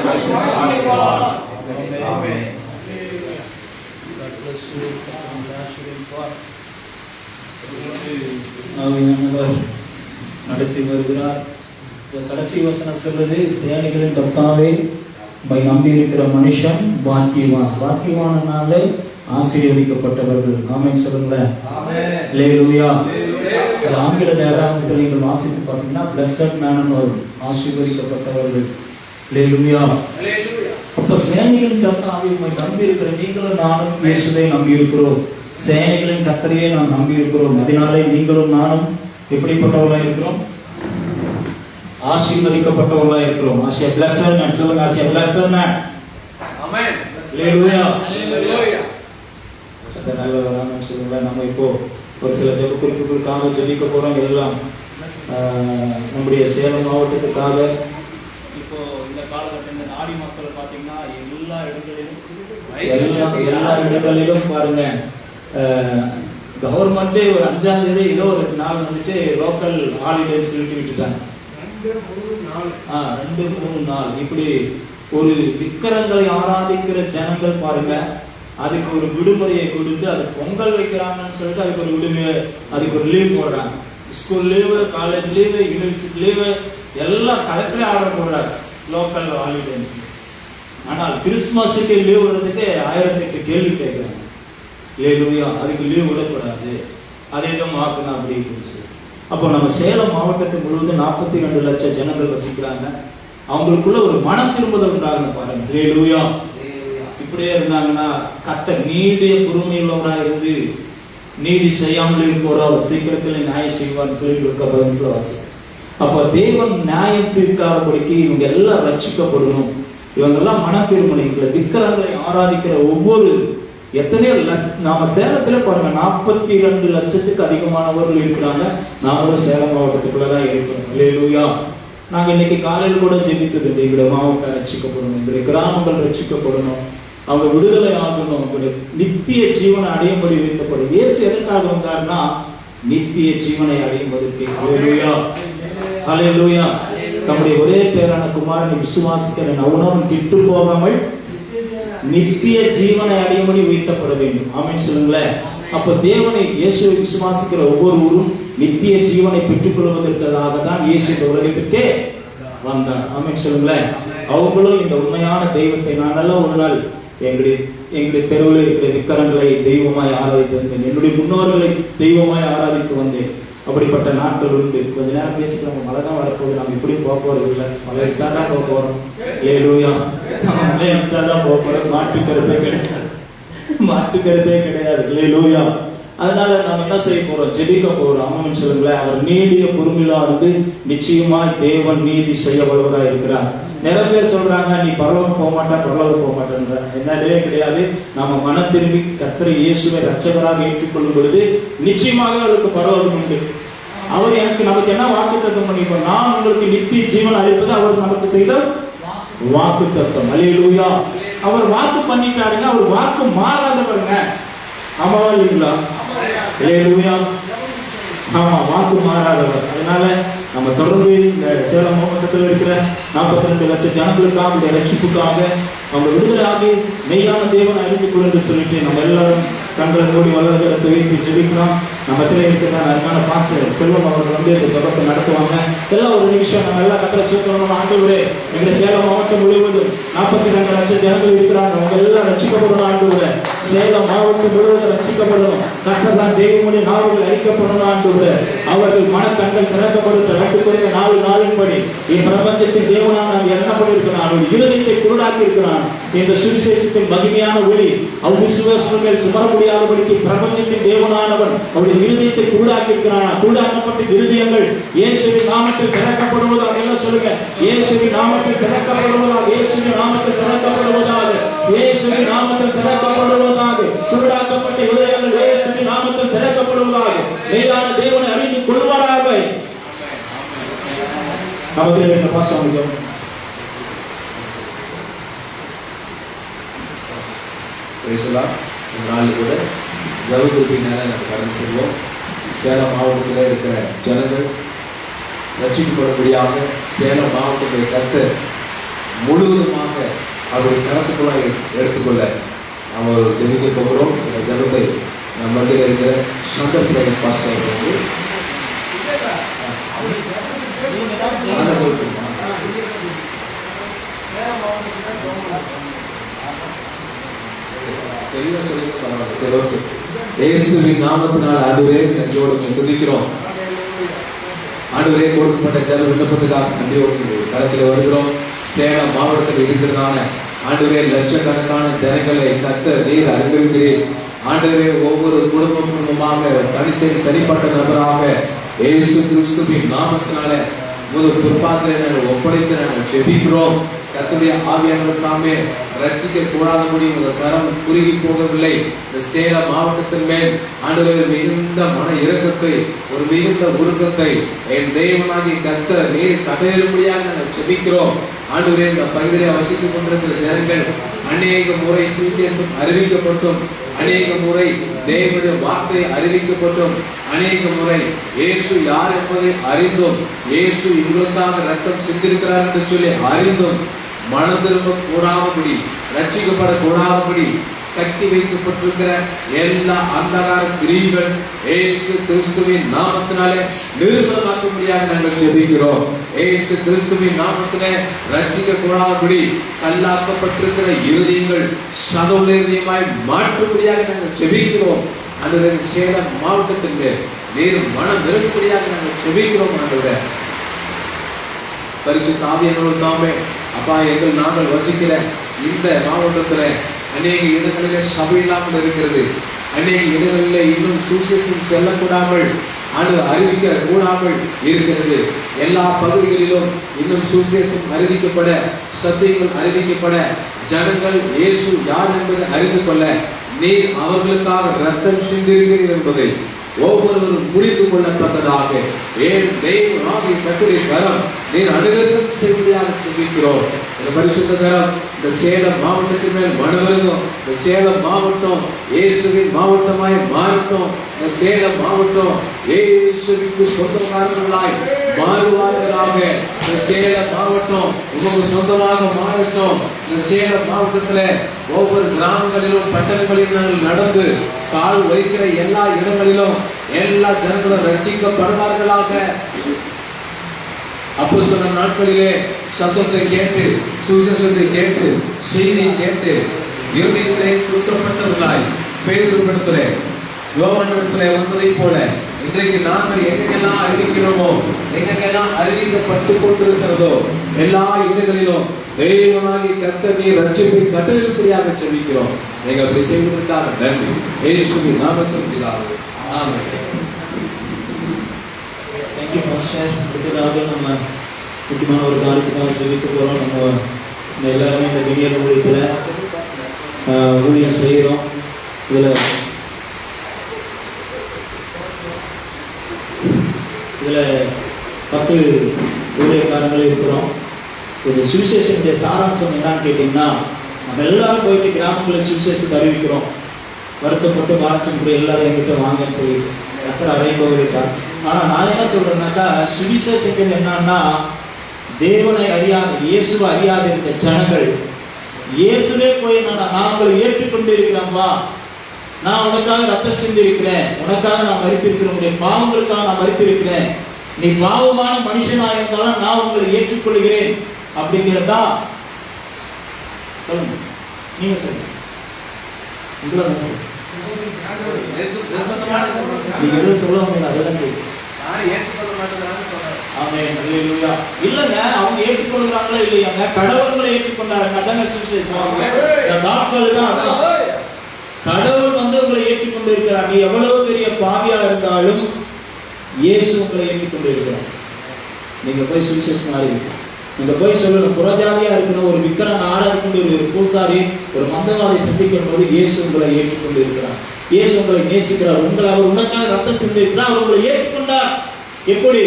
நடத்தி வருகிறார். கடைசி வசனம் சொல்றது, சேனைகளின் கர்த்தாவே, உம்மை நம்பி இருக்கிற மனுஷன் பாக்கியவான். பாக்கியவானாலே ஆசீர்வதிக்கப்பட்டவர்கள். ஆமென் சொல்லுங்களேன். அல்லேலூயா. ஆங்கில வேதாகமத்தில் நீங்கள் வாசித்து பார்த்தீங்கன்னா பிளஸட் மேன் வரும், ஆசீர்வதிக்கப்பட்டவர்கள். அல்லேலூயா. அப்ப சேனைகளின் கர்த்தாவை நம்பி இருக்கிற நீங்களும் நானும் இயேசுவை நம்பி இருக்கிறோம். சேனைகளின் கர்த்தரையே நாம் நம்பி இருக்கிறோம். அதனாலே நீங்களும் நானும் எப்படிப்பட்டவர்களா இருக்கிறோம்? ஆசீர்வதிக்கப்பட்டவர்களா இருக்கிறோம். ஆசியா பிளஸட் மேன் சொல்லுங்க. ஆசியா blessed man. Amen. Hallelujah. Hallelujah. சொல்லுங்க. நம்ம இப்போ ஒரு சில ஜெப குறிப்புகளுக்காக ஜெபிக்க போறோம். எல்லாம் நம்முடைய சேலம் மாவட்டத்துக்காக. இப்போ இந்த காலகட்டம் இந்த ஆடி மாசத்துல பாத்தீங்கன்னா எல்லா இடங்களிலும் பாருங்க, கவர்மெண்டே ஒரு 5ஆம் தேதி ஏதோ ஒரு நாள் வந்துட்டு லோக்கல் ஹாலிடே சொல்லிட்டு விட்டுட்டாங்க. 2-3 நாள் இப்படி ஒரு விக்கிரங்களை ஆராதிக்கிற ஜனங்கள் பாருங்க, அதுக்கு ஒரு விடுமுறையை கொடுத்து அது பொங்கல் வைக்கிறாங்கன்னு சொல்லிட்டு அதுக்கு ஒரு விடுமுறை, அதுக்கு ஒரு லீவ் போடுறாங்க. School leave, college leave, university leave எல்லாம் கலெக்டரே ஆர்டர் போடுறாரு லோக்கல் ஹாலிடேஸ். ஆனால் கிறிஸ்துமஸுக்கு லீவ் விடுறதுக்கு 1008 கேள்வி கேட்கிறாங்க. அல்லேலூயா. அதுக்கு லீவ் விடக்கூடாது, அதே தான் மாத்தணும் அப்படின்னு சொல்லி. அப்போ நம்ம சேலம் மாவட்டத்தை முழுவதும் 42 லட்சம் ஜனங்கள் வசிக்கிறாங்க. அவங்களுக்குள்ள ஒரு மனம் திரும்புதல் உண்டாகணும் பாருங்க. அல்லேலூயா. இப்படியே இருந்தாங்கன்னா கர்த்தர் நீடிய பொறுமையுள்ளவரா இருந்து நீதி செய்யாமல் இருப்பவரா அவர் சீக்கிரத்தில் நியாயம் செய்வார்னு சொல்லி இருக்க வாசி. அப்ப தேவன் நியாயம் தீர்க்காதபடிக்கு இவங்க எல்லாம் ரட்சிக்கப்படணும். இவங்கெல்லாம் மன திருமணிகளை விக்கிரங்களை ஆராதிக்கிற ஒவ்வொரு எத்தனையோ நாம சேலத்துல பாருங்க 42 லட்சத்துக்கு அதிகமானவர்கள் இருக்கிறாங்க. நாமளும் சேலம் மாவட்டத்துக்குள்ளதான் இருக்கிறோம். அல்லேலூயா. நாங்க இன்னைக்கு காலையில் கூட ஜெபித்தது, எங்களுடைய மாவட்டம் ரட்சிக்கப்படணும், எங்களுடைய கிராமங்கள் ரட்சிக்கப்படணும், அவங்க விடுதலை ஆகணும், அவங்களுடைய நித்திய ஜீவனை அடையும்படி வைக்கப்படும். இயேசு எதற்காக வந்தார்னா நித்திய ஜீவனை அடையும்பதற்கு. அல்லேலூயா. அல்லேலூயா. நம்முடைய ஒரே பேரான குமாரனை விசுவாசிக்கிற அவனும் கிட்டு போகாமல் நித்திய ஜீவனை அடையும்படி உயர்த்தப்பட வேண்டும். ஆமென் சொல்லுங்களேன். அப்ப தேவனை இயேசுவை விசுவாசிக்கிற ஒவ்வொருவரும் நித்திய ஜீவனை பெற்றுக் கொள்வதற்காக தான் இயேசு இந்த உலகத்திற்கே வந்தார். ஆமென் சொல்லுங்களேன். அவங்களும் இந்த உண்மையான தெய்வத்தை, நானெல்லாம் ஒரு நாள் எங்களுடைய தெருவில் இருக்கிற விக்கிரங்களை தெய்வமாய் ஆராதித்து வந்தேன். என்னுடைய முன்னோர்களை தெய்வமாய் ஆராதித்து வந்தேன். அப்படிப்பட்ட நாட்கள் உண்டு. கொஞ்ச நேரம் பேசிக்கலாம். மழை தான் வரப்போகுது, நம்ம இப்படி போக போறது இல்லை, மழை விட்டா தான் போக போறோம். அல்லேலூயா. மழை விட்டா தான் போக போறோம். மாட்டுக்கிறதே கிடையாது, மாட்டுக்கிறதே கிடையாது. அல்லேலூயா. அதனால நாம் என்ன செய்ய போறோம்? ஜெபிக்க போறோம். ஆமென் சொல்லுங்களேன். அவர் நீடிய பொறுமையிலா இருந்து நிச்சயமாய் தேவன் நீதி செய்ய வல்லவரா இருக்கிறார். நிறைய பேர் சொல்றாங்க நீ பரலோகம் போக மாட்டா, பரலோகம் போக மாட்டேன்ற. என்னவே கிடையாது. நாம மனம் திரும்பி கர்த்தரை இயேசுவை ரட்சகராக ஏற்றுக்கொள்ளும் பொழுது நிச்சயமாக அவருக்கு பரலோகம் உண்டு. அவர் நமக்கு என்ன வாக்குத்தத்தம் பண்ணிப்போம்? நான் உங்களுக்கு நித்திய ஜீவன் அளிப்பது அவர் நமக்கு செய்த வாக்குத்தத்தம். அல்லேலூயா. அவர் வாக்கு பண்ணிட்டாருங்க, அவர் வாக்கு மாறாதவருங்க. ஆமாவா இல்லைங்களா? அல்லேலூயா. ஆமா, வாக்கு மாறாதவர். அதனால நம்ம தொடர்ந்து இந்த சேலம் மாவட்டத்தில் இருக்கிற 42 லட்சம் ஜனங்களுக்காக, இந்த ரட்சிப்புக்காக, அவங்க விடுதலையாகி மெய்யான தேவனை அறிந்து கொள்ள சொல்லிட்டு நம்ம எல்லாரும் கண்களை மூடி வல்லகரத்தை வைத்து ஜெபிக்கலாம். நம்ம இருக்கிற அருமையான பாஸ்டர் செல்வம் அவர்கள் வந்து இந்த ஜபத்தை நடத்துவாங்க. எல்லாம் ஒரு நிமிஷம் நம்ம எல்லாம் கத்திர சூத்திரம். ஆண்டவரே, எங்க சேலம் மாவட்டம் முழுவதும் 42 லட்சம் ஜனங்கள் இருக்கிறாங்க. அவங்க எல்லாம் ரட்சிக்கப்படணும். ஆண்டவரே, சேலம் மாவட்டம் முழுவதும் ரட்சிக்கப்படணும். கர்த்தர் தான் தெய்வமுடைய நாவுகள் அழிக்கப்படணும். ஆண்டவரே, அவர்கள் மனக்கண்கள் திறக்கப்படுத்த 2 4:4 இப்பிரபஞ்சத்தின் தேவனாக நாம் எண்ணப்பட்டிருக்கிறான். அவருடைய இருதயத்தை குருடாக்கி இருக்கிறான். இந்த சுவிசேஷத்தின் மகிமையான ஒளி அவ்விசுவாசங்கள் சுமர முடியாதபடிக்கு பிரபஞ்சத்தின் தேவனானவன் அவருடைய இருதயத்தை குருடாக்கி இருக்கிறான். குருடாக்கப்பட்ட இருதயங்கள் இயேசுவின் நாமத்தில் திறக்கப்படுவதாக. என்ன சொல்லுங்க? இயேசுவின் நாமத்தில் திறக்கப்படுவதாக. இயேசுவின் நாமத்தில் திறக்கப்படுவதாக. இயேசுவின் நாமத்தில் திறக்கப்படுவதாக. குருடாக்கப்பட்ட இருதயங்கள் இயேசுவின் நாமத்தில் திறக்கப்படுவதாக. மேலான தேவனை அறிந்து கொள்வாராக. நமக்கு இந்த பாசம் நாள் கூட ஜவுகுப்பினால நம்ம கடந்து செல்வோம். சேலம் மாவட்டத்தில் இருக்கிற ஜனங்கள் ரட்சிக்கப்படும்படியாக சேலம் மாவட்டத்தை கர்த்தர் முழுவதுமாக அவருடைய கருத்துக்குள்ள எடுத்துக்கொள்ள நாம் ஒரு ஜெபிக்க போகிறோம். இந்த ஜெபத்தை நம்ம மத்தியில் இருக்கிற சந்திரசேகர் பாஸ்டர் வந்து தெளிவாக சொல்லி பரவாயில்ல. சரி, ஓகே. இயேசுவின் நாமத்தினால் அதுவே நன்றியோடு துதிக்கிறோம். ஆண்டவரே கொடுக்கப்பட்ட ஜன விண்ணப்பத்துக்காக நன்றியோடு களத்தில் வருகிறோம். சேலம் மாவட்டத்தில் இருக்கிறதான ஆண்டவரே லட்சக்கணக்கான ஜனங்களை கர்த்தர் நீர் அறிந்திருக்கிறீர். ஆண்டவரே ஒவ்வொரு குடும்பமாக தனிப்பட்ட நபராக இயேசு கிறிஸ்துவின் நாமத்தினால முதல் பொறுப்பாக நாங்கள் ஒப்படைத்து நாங்கள் ஜெபிக்கிறோம். கர்த்தருடைய ஆவியானவர் தாமே ரட்சிக்க கூடாதபடி உங்கள் கரம் குறுகி போகவில்லை. இந்த சேலம் மாவட்டத்தின் மேல் ஆண்டவரே மிகுந்த மன இரக்கத்தை, ஒரு மிகுந்த உருக்கத்தை என் தெய்வமாகி கர்த்தர் நீர் கட்டளையிடும்படியாக நாங்கள் ஜெபிக்கிறோம். ஆண்டவரே இந்த பகுதியை வசித்துக் கொண்டிருக்கிற ஜனங்கள் அநேக முறை சுவிசேஷம் அறிவிக்கப்பட்டும், அநேக முறை தேவனுடைய வார்த்தை அறிவிக்கப்பட்டும், அநேக முறை இயேசு யார் என்பதை அறிந்தும், இயேசு இவங்களுக்காக ரத்தம் சிந்திருக்கிறார் என்று சொல்லி அறிந்தும் மனம் திரும்ப கூடாதபடி, ரட்சிக்கப்படக்கூடாதபடி கட்டி வைக்கப்பட்டிருக்கிற எல்லா அந்தகார கிரியைகள் இயேசு கிறிஸ்துவின் நாமத்தினாலே நிர்மூலமாக்கும்படியாக நாங்கள் ஜெபிக்கிறோம். இயேசு கிறிஸ்துவின் நாமத்திலே ரட்சிக்க கூடாதபடி கல்லாக்கப்பட்டிருக்கிற இருதயங்கள் சதோலமாய் மாற்றும்படியாக நாங்கள் ஜெபிக்கிறோம். அந்த சேலம் மாவட்டத்திற்கு நீர் மனம் நெருங்கும்படியாக நாங்கள் ஜெபிக்கிறோம். ஆண்டவரே பரிசுத்த ஆவியானவர் தாமே அப்பா நாங்கள் வசிக்கிற இந்த மாவட்டத்தில் அநேக இடங்களில் சபை இல்லாமல் இருக்கிறது. அநேக இடங்களில் இன்னும் சுவிசேஷம் செல்லக்கூடாமல் அறிவிக்க கூடாமல் இருக்கிறது. எல்லா பகுதிகளிலும் இன்னும் சுவிசேஷம் அறிவிக்கப்பட, சத்தியங்கள் அறிவிக்கப்பட, ஜனங்கள் இயேசு யார் என்பதை அறிந்து கொள்ள நீர் அவர்களுக்காக ரத்தம் சிந்திருக்கிறீர் என்பதை ஒவ்வொருவரும் புரிந்து கொள்ளத்தக்கதாக ஏன் தெய்வமாகிய கர்த்தருடைய கரம் நீர் அனுகிரகம் செய்வதாக ஜெபிக்கிறோம். இந்த பரிசுத்த கரம் இந்த சேலம் மாவட்டத்தின் மேல் மனவருங்கும். இந்த சேலம் மாவட்டம் இயேசுவின் மாவட்டமாய் மாறட்டும். இந்த சேலம் மாவட்டம் இயேசுவிற்கு சொந்தக்காரர்களாய் மாறுவார்களாக. இந்த சேலம் மாவட்டம் உங்களுக்கு சொந்தமாக மாறட்டும். இந்த சேலம் மாவட்டத்தில் ஒவ்வொரு கிராமங்களிலும் பட்டணங்களிலும் நடந்து கால் வைக்கிற எல்லா இடங்களிலும் எல்லா ஜனங்களும் ரட்சிக்கப்படுவார்களாக. அப்போஸ்தல நாட்களிலே சத்தத்தை கேட்டு, சுவிசேஷத்தை கேட்டு, செய்தியை கேட்டு இருதயத்திலே குற்றப்பட்டவர்களாய் பேதுருவிடத்திலே, யோவானிடத்திலே வந்ததை போல இன்றைக்கு நாங்கள் எங்கெல்லாம் அறிவிக்கிறோமோ, எங்கெல்லாம் அறிவிக்கப்பட்டு கொண்டிருக்கிறதோ எல்லா இடங்களிலும் தெய்வமாகி கர்த்தர் நீர் ரட்சிப்பை கட்டளையிடும்படியாக ஜெபிக்கிறோம். நீங்க அப்படி செய்வதற்காக நன்றி. இயேசுவின் நாமத்தில் பிதாவே, ஆமென். Thank you pastor. அடுத்ததாக நம்ம முக்கியமான ஒரு காரியத்துக்காக ஜெபிக்க போகிறோம். நம்ம எல்லாருமே இந்த விடியல் ஊழியத்தில் ஊழியம் செய்கிறோம். இதில் இதில் 10 ஊழியக்காரங்கள் இருக்கிறோம். ஒரு சுவிசேஷனுடைய சாராம்சம் என்னன்னு கேட்டிங்கன்னா, நம்ம எல்லாரும் போயிட்டு கிராமங்களில் சுவிசேஷத்தை அறிவிக்கிறோம். வருத்தப்பட்டு வாட்சிப்படி எல்லாரும் எங்கிட்ட வாங்கன்னு சொல்லி கர்த்தர் அதையும் போகிறார். ஆனால் நான் என்ன சொல்கிறேன்னாக்கா, சுவிசேஷங்கள் என்னன்னா, தேவனை அறியாத, இயேசுவை அறியாத இருந்த ஜனங்கள் இயேசுவே போய் நான் உங்களை ஏற்றுக்கொண்டு இருக்கிறேன்ப்பா, நான் உனக்காக ரத்தம் சிந்தி இருக்கிறேன், உனக்காக நான் மரித்திருக்கிறேன், உன்னுடைய பாவங்களுக்காக நான் மரித்திருக்கிறேன், நீ பாவமான மனுஷனா இருந்தாலும் நான் உங்களை ஏற்றுக்கொள்கிறேன் அப்படிங்கிறதா சொல்லுங்க. நீங்க சொல்லுங்க. நீங்க எதுவும் சொல்ல முடியாது. அதெல்லாம் இல்லங்க, அவங்க ஏற்றுக்கொள்கிறாங்களா இல்லையாங்க? கடவுள்களை ஏற்றுக்கொண்டாங்க. அதாங்க சுவிசேஷம். கடவுள் வந்து உங்களை ஏற்றுக்கொண்டு இருக்கிறார். நீ எவ்வளவு பெரிய பாவியா இருந்தாலும் இயேசு உங்களை ஏற்றுக்கொண்டு இருக்கிறார். நீங்க போய் சுவிசேஷம் ஆரம்பிக்கலாம். நீங்க போய் சொல்லணும், புறஜாதியா இருக்கிற ஒரு விக்கிரக ஆராதிக்கின்ற ஒரு பூசாரி, ஒரு மந்தவாதி சந்திக்கும் போது இயேசு உங்களை ஏற்றுக்கொண்டு இருக்கிறார். இயேசு உங்களை நேசிக்கிறார். உங்களை அவர் உனக்காக ரத்தம் சிந்திக்கிறார். அவர் உங்களை ஏற்றுக்கொண்டார். எப்படி?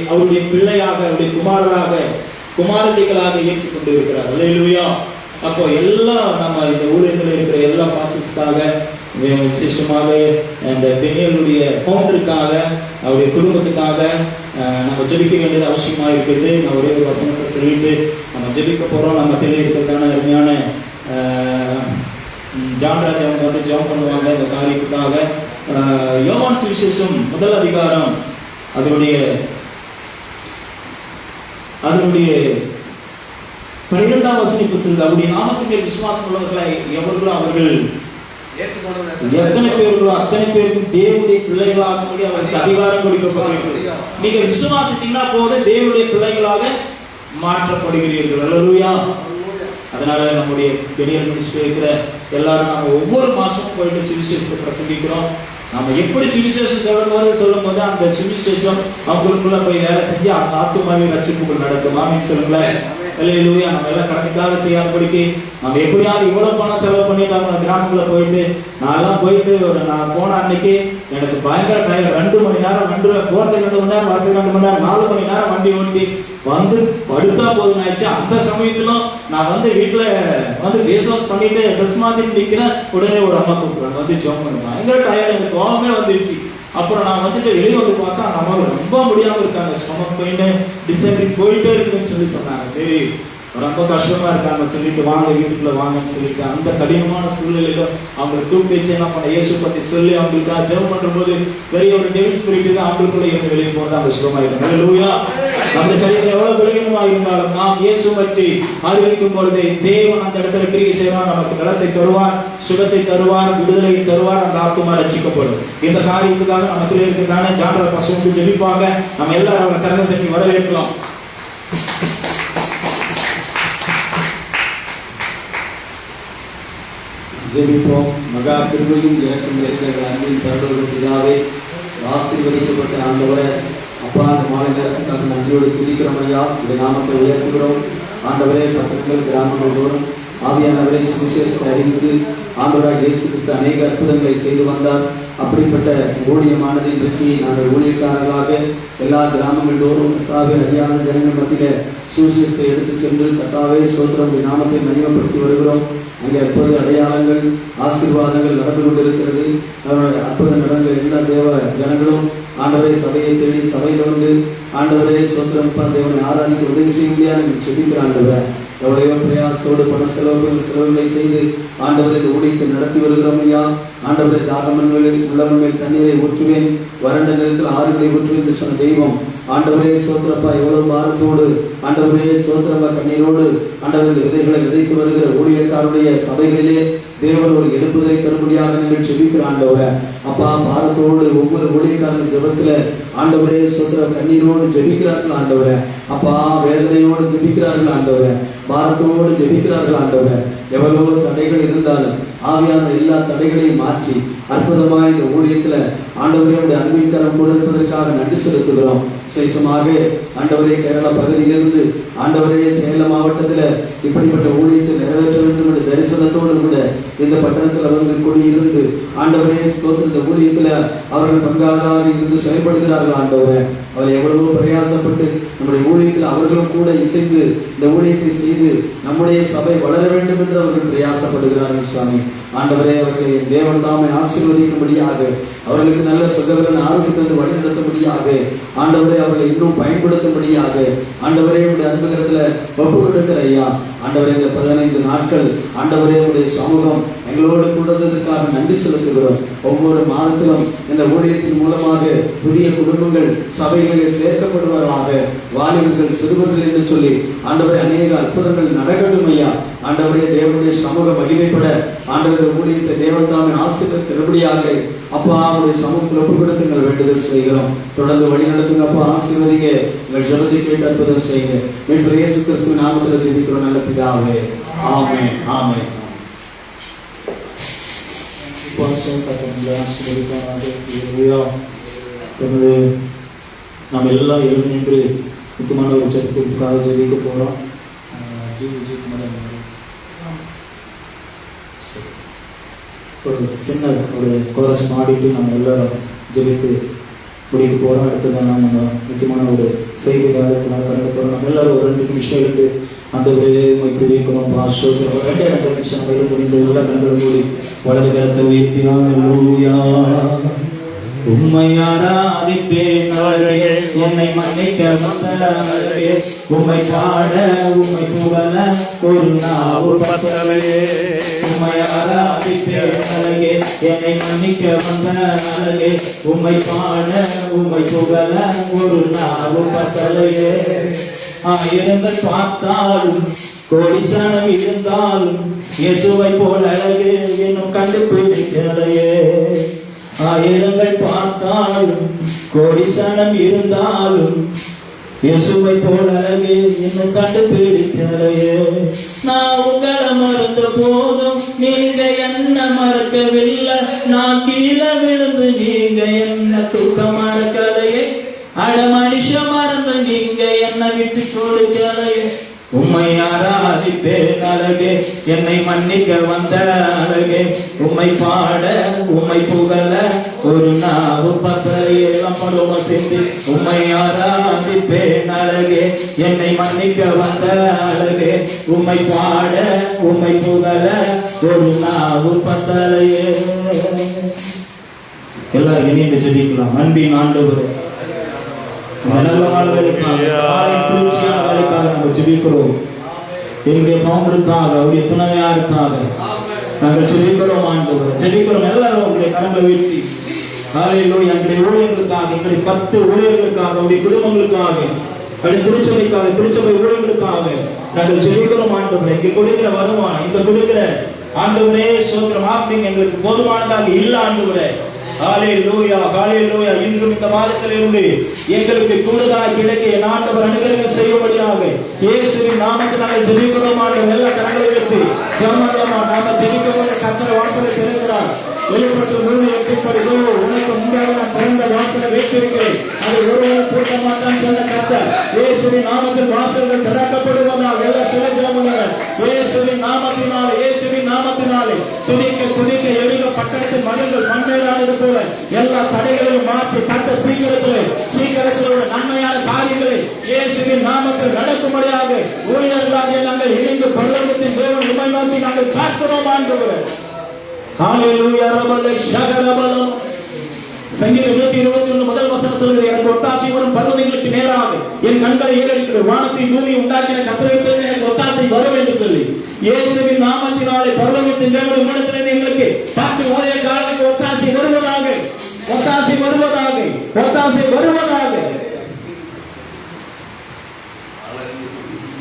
அவருடைய பிள்ளையாக, அவருடைய குமாரராக, குமாரதிகளாக ஏற்றுக்கொண்டு இருக்கிறார். அல்லேலூயா. அப்போ எல்லாம் நம்ம இந்த ஊழியத்தில் இருக்கிற எல்லா பாசிஸ்டாக, விசேஷமாக இந்த பெண்களுடைய ஃபவுண்டருக்காக, அவருடைய குடும்பத்துக்காக நம்ம ஜெபிக்க வேண்டியது அவசியமாக இருக்குது. நான் ஒரே ஒரு வசனத்தை சொல்லிட்டு நம்ம ஜெபிக்க போகிறோம். நம்ம தெரிய இருக்கிறதான அருமையான ஜான்ராஜ் அவங்க வந்து ஜெபம் பண்ணுவாங்க இந்த காரியத்துக்காக. யோவான் சுவிசேஷம் 1 அதிகாரம் அதனுடைய 12ஆம் வசனம் சொல்லுது, அவருடைய நாமத்தின் மேல் விசுவாசம் உள்ளவர்களை எவர்களும் அவர்கள் எத்தனை பேர்களோ அத்தனை பேருக்கும் தேவனுடைய பிள்ளைகளாக அவருக்கு அதிகாரம் கொடுக்கப்பட்டிருக்கிறது. நீங்க விசுவாசித்தீங்கன்னா போதும் தேவனுடைய பிள்ளைகளாக மாற்றப்படுகிறீர்கள். அல்லேலூயா. அதனால நம்முடைய பெரிய மினிஸ்ட்ரி இருக்கிற எல்லாரும் நம்ம ஒவ்வொரு மாசமும் போயிட்டு சுவிசேஷத்தை பிரசங்கிக்கிறோம். நம்ம எப்படி சுவிசேஷம் சொல்லும் போது அந்த சுவிசேஷம் அவங்களுக்குள்ள போய் வேலை செஞ்சு அந்த ஆத்துமாவின் ரட்சிப்புகள் நடக்கும். ஆமென் சொல்லுங்களேன். அல்லேலூயா. நம்ம எல்லாம் கணக்குக்காக செய்யாதபடிக்கு நம்ம எப்படியாவது இவ்வளவு பணம் செலவு பண்ணிட்டு அவங்க கிராமத்துல போயிட்டு நான் போயிட்டு நான் போன அன்னைக்கு எனக்கு பயங்கர டயர் 2 மணி நேரம் போறதுக்கு 2 மணி நேரம் வரதுக்கு 2 மணி நேரம் 4 மணி நேரம் வண்டி ஓட்டி வந்து படுத்தா போதும் ஆயிடுச்சு. அந்த சமயத்திலும் நான் வீட்டுல விசுவாஸ் பண்ணிட்டு ட்ரெஸ் மாதிரி நிக்கிறேன். உடனே ஒரு அம்மா கூப்பிடுறாங்க ஜோம் பண்ண பயங்கர டயர் எனக்கு கோபமே வந்துருச்சு. அப்புறம் நான் வெளியே பார்த்தா நம்ம ரொம்ப முடியாம இருக்காங்க. ஸ்டொமக் பெயின் டிசென்ட்ரி போயிட்டே இருக்குன்னு சொன்னாங்க. சரி ரொம்ப கஷ்டமா இருக்காங்க சொல்லிட்டு வாங்க வீட்டுக்குள்ள வாங்கன்னு சொல்லிட்டு அந்த கடினமான சூழ்நிலையில அவங்களுக்கு கூப்பிட்டு வச்சு என்ன பண்ண இயேசு பத்தி சொல்லி அவங்களுக்கு ஜெபம் பண்ற போது பெரிய ஒரு டெவில் ஸ்பிரிட் தான் அவங்களுக்குள்ள இருந்து வெளியே போறது அவங்க சுகமாயிருக்கும். அல்லேலூயா. அந்த சரீரம் எவ்வளவு பலவீனமா இருந்தாலும் நாம் இயேசு பற்றி அறிவிக்கும் பொழுது தேவன் அந்த இடத்துல கிரியை செய்வார். நமக்கு நலத்தை தருவார், சுகத்தை தருவார், விடுதலை தருவார். அந்த ஆத்துமா ரட்சிக்கப்படும். இந்த காரியத்துக்காக நமக்குள்ளே இருக்கிறதான ஜானர பசங்க ஜெபிப்பாங்க. நம்ம எல்லாரும் அவரை கரங்களை வரவேற்கலாம். ஜெபிப்போம். மகா கிருபையும் இறக்கம் இருக்கிற அன்பின் பரலோக பிதாவே, ஆசீர்வதிக்கப்பட்ட ஆண்டவரே, அப்பா அந்த மாலை நேரத்துக்காக நன்றியோடு துதிக்கிறோம் ஐயா. இந்த நாமத்தை உயர்த்துகிறோம் ஆண்டவரே. பட்டணங்கள் கிராமங்கள் தோறும் ஆவியானவரை சுவிசேஷத்தை அறிவித்து ஆண்டவராக இயேசு கிறிஸ்து அநேக அற்புதங்களை செய்து வந்தார். அப்படிப்பட்ட ஊழியமானது இன்றைக்கு நாங்கள் ஊழியக்காரர்களாக எல்லா கிராமங்கள் தோறும் கர்த்தாவே அறியாத ஜனங்கள் மத்தியில் சுவிசேஷத்தை எடுத்து சென்று கர்த்தாவே ஸ்தோத்திரம் நாமத்தை மகிமைப்படுத்தி வருகிறோம். அங்கே அற்புத அடையாளங்கள் ஆசீர்வாதங்கள் நடந்து கொண்டிருக்கிறது. அற்புத நடங்கள் எல்லா தேவ ஜனங்களும் ஆண்டவரை சபையை தேடி சபையில் ஆண்டவரே ஸ்தோத்திரம் தேவனை ஆராதிக்க உதவி செய்ய முடியாது செபிக்கிற ஆண்டவரை எவ்வளவோ பிரயாசத்தோடு பண செலவுகளை செய்து ஆண்டவரை இந்த ஊழியத்தை நடத்தி வருகிறோம் ஐயா. ஆண்டவரை தாகமன்களில் உள்ளவர்கள் தண்ணீரை ஊற்றுவேன், வறண்ட நேரத்தில் ஆறுகளை ஊற்றுவேன் என்று சொன்ன தெய்வம் ஆண்டவரே சோத்திரப்பா எவ்வளவு பாரத்தோடு ஆண்டவரே சோத்திரப்பா கண்ணீரோடு ஆண்டவர் இந்த விதைகளை விதைத்து வருகிற ஊழியக்காருடைய சபைகளிலே தேவன் ஒரு எழுப்புதலை தரும்படியாக நீங்கள் செபிக்கிற ஆண்டவரை அப்பா பாரத்தோடு ஒவ்வொரு ஊழியக்காரர்கள் ஜெபத்துல ஆண்டவரே சோத்திர கண்ணீரோடு ஜெபிக்கிறார்கள் ஆண்டவரை அப்பா வேதனையோடு ஜெபிக்கிறார்கள் ஆண்டவரை பாரத்தோடு ஜெபிக்கிறார்கள் ஆண்டவரை. எவ்வளவோ தடைகள் இருந்தாலும் ஆவியான எல்லா தடைகளையும் மாற்றி அற்புதமாக இந்த ஊழியத்துல ஆண்டவரையுடைய அன்பின் கரம் கொடுப்பதற்காக நன்றி செலுத்துகிறோம். விசேஷமாக ஆண்டவரே கேரளா பகுதியிலிருந்து ஆண்டவரே சேலம் மாவட்டத்தில் இப்படிப்பட்ட ஊழியத்தை நிறைவேற்ற வேண்டும் என்ற தரிசனத்தோடு கூட இந்த பட்டணத்தில் கூடியிருந்து ஆண்டவரே ஸ்தோத்திர இந்த ஊழியத்தில் அவர்கள் பங்காளராக இருந்து செயல்படுகிறார்கள் ஆண்டவரை. அவர் எவ்வளவோ பிரயாசப்பட்டு நம்முடைய ஊழியத்தில் அவர்களும் கூட இசைந்து இந்த ஊழியத்தை செய்து நம்முடைய சபை வளர வேண்டும் என்று அவர்கள் பிரயாசப்படுகிறார்கள் சுவாமி. ஆண்டவரே அவர்களை தேவன் தாமே ஆசீர்வதிக்கும்படியாக அவர்களுக்கு நல்ல சுகவரன் ஆரோக்கியத்தை வழிநடத்தும்படியாக ஆண்டவரே அவர்களை இன்னும் பயன்படுத்தும்படியாக ஆண்டவரே உடைய அன்புகிறதுல ஒப்பு கொடுக்கிற ஐயா. ஆண்டவரே இந்த 15 நாட்கள் ஆண்டவரே உடைய சமூகம் எங்களோடு கூடுவதற்காக நன்றி செலுத்துகிறோம். ஒவ்வொரு மாதத்திலும் இந்த ஊழியத்தின் மூலமாக புதிய குடும்பங்கள் சபைகளில் சேர்க்கப்படுவதாக வாலிபர்கள் சிறுவர்கள் என்று சொல்லி ஆண்டவரே அநேக அற்புதங்கள் நடக்கட்டும் ஐயா. ஆண்டவரே தேவனுடைய சமூக மகிமைப்பட ஆண்டவருடைய ஊழியத்தை தேவன் தாமே ஆசீர்வதிக்கிறபடியாக அப்பா அவருடைய சமூகத்தில் ஒப்பு கொடுத்து எங்கள் வேண்டுதல் செய்கிறோம். தொடர்ந்து வழி நடத்துங்க அப்பா, ஆசீர்வதிங்க, எங்கள் ஜெபத்தை கேட்டு அற்புதம் செய்யுங்க. மீண்டும் இயேசு கிறிஸ்துவின் நாமத்தில் ஜெபிக்கிறோம் நல்ல பிதாவே. ஆமென் ஆமென். நாம் எல்லாம் எழுந்து நின்று முக்கியமான ஒரு ஜெபத்திற்காக ஜெபிக்க போகிறோம். ஒரு சின்ன ஒரு கோரஸ் பாடிட்டு நம்ம எல்லாரும் ஜெபித்து முடிக்க போகிறோம். அடுத்ததான் நம்ம முக்கியமான ஒரு செய்தியாக கடந்து போகிறோம். நம்ம எல்லாரும் ஒரு 2 நிமிஷம் எடுத்து அந்த ஒரு துதிக்கணும். பாஷோ 2 நிமிஷம் நம்ம முடிந்த எல்லா கண்களும் கூடி வலது கரத்தை உயர்த்தினாலும் உம்மை ஆராதிப்பேன் அழகே, என்னை மன்னிக்க வந்த அழகே, உம்மை பாட உம்மை புகழ ஒரு நாவு பத்தலையே. உம்மை ஆராதிப்பேன் அழகே, என்னை மன்னிக்க வந்த அழகே, உம்மை பாட உம்மை புகழ ஒரு நாவு பத்தலையே. ஆயிரங்கள் பார்த்தாலும் கோடி சனம் இருந்தாலும் இயேசுவை போல் அழகு என்னும் கண்டுபிடிக்கலையே. ஆயிரங்கள் பார்த்தாலும் கோடி சனம் இருந்தாலும் இயேசுவை போல் அழகு இன்னும் கண்டுபிடிக்கலையே. நான் உங்களை மறந்த போதும் நீங்க என்ன மறக்கவில்லை, நான் கீழே விழுந்து நீங்க என்ன தூக்க மறக்கலையே. அட மனுஷ மறந்து நீங்க என்ன விட்டு கொடுக்கலையே. உம்மை ஆராதிப்பேன் அழகே, என்னை மன்னிக்க வந்த அழகே, உம்மை பாட உம்மை புகழ ஒரு நாவு பத்தலையே. படுவோம் சேர்ந்து. உம்மை ஆராதிப்பேன் அழகே, என்னை மன்னிக்க வந்த அழகே, உம்மை பாட உம்மை புகழ ஒரு நாவு பத்தலையே. எல்லாரும் இணைந்து ஜெபிக்கலாம். அன்பின் ஆண்டவரே, நல்ல நாள்களுக்காக நாங்கள் ஜெபிக்கிறோம். எங்களுடைய பவுண்டருக்காக, அவருடைய துணையாருக்காக நாங்கள் ஜெபிக்கிறோம். ஆண்டவர் ஜெபிக்கிறோம். எல்லாரும் உங்களுடைய கரங்களை வீழ்த்தி ஹல்லேலூயா. எங்களுடைய ஊழியர்களுக்காக, எங்களுடைய 10 ஊழியர்களுக்காக, அவருடைய குடும்பங்களுக்காக, அவருடைய திருச்சபைக்காக, திருச்சபை ஊழியர்களுக்காக நாங்கள் ஜெபிக்கிறோம். ஆண்டவரே, இங்கே கொடுக்கிற வருமானம், இங்க கொடுக்கிற ஆண்டவரே சோத்திரம் ஆஃபிங் எங்களுக்கு போதுமானதாக இல்லை. ஆண்டவரே ஹல்லேலூயா, ஹல்லேலூயா. இன்றும் இந்த மாதத்திலிருந்து எங்களுக்கு கூடுதலாக கிடைக்க என் ஆண்டவர் அனுகிரகம் செய்யும்படியாக இயேசுவின் நாமத்தில் நாங்கள் ஜெபிக்கிறோம். ஆண்டவர் எல்லா கரங்களை வைத்து ஜெபமா நாம ஜெபிக்கும்போது கர்த்தர் வாசலை திறக்கிறார். வெளிப்பட்டு 3:8 உனக்கு முன்பாக நான் திறந்த வாசலை வைத்திருக்கிறேன், அதை ஒருவரும் பூட்ட மாட்டான் சொன்ன கர்த்தர். இயேசுவின் நாமத்தில் வாசல்கள் திறக்கப்படுவதால் எல்லா சில ஜெபங்கள் இயேசுவின் நாமத்தினாலே, இயேசுவின் நாமத்தினாலே துதிக்க துதிக்க எழுக பட்டணத்தின் மரங்கள் மண்மேலானது போல எல்லா தடைகளையும் மாற்றி கட்ட சீக்கிரத்தில் நன்மையான காரியங்களை இயேசுவின் நாமத்தில் நடக்கும்படியாக ஊழியர்களாக நாங்கள் இணைந்து பரலோகத்தின் தேவன் உம்மை நோக்கி நாங்கள் பார்க்கிறோம். ஆண்டவரே ஹல்லேலூயா. ரபலே ஷகரபலம். சங்கீதம் 121 முதல் வசனம் சொல்கிறது, எனக்கு ஒத்தாசை வரும் பர்வதங்களுக்கு நேராக என் கண்களை ஏறெடுக்கிறது, வானத்தை பூமி உண்டாக்கின கர்த்தரிடத்தில் எனக்கு ஒத்தாசை வரும் என்று சொல்லி இயேசுவின் நாமத்தினாலே பரலோகத்தின் தேவன் உம்மிடத்திலிருந்து எங்களுக்கு 10 ஒரே காலத்துக்கு ஒத்தாசை வருவதாக, ஒத்தாசை வருவதாக, ஒத்தாசை வருவதாக.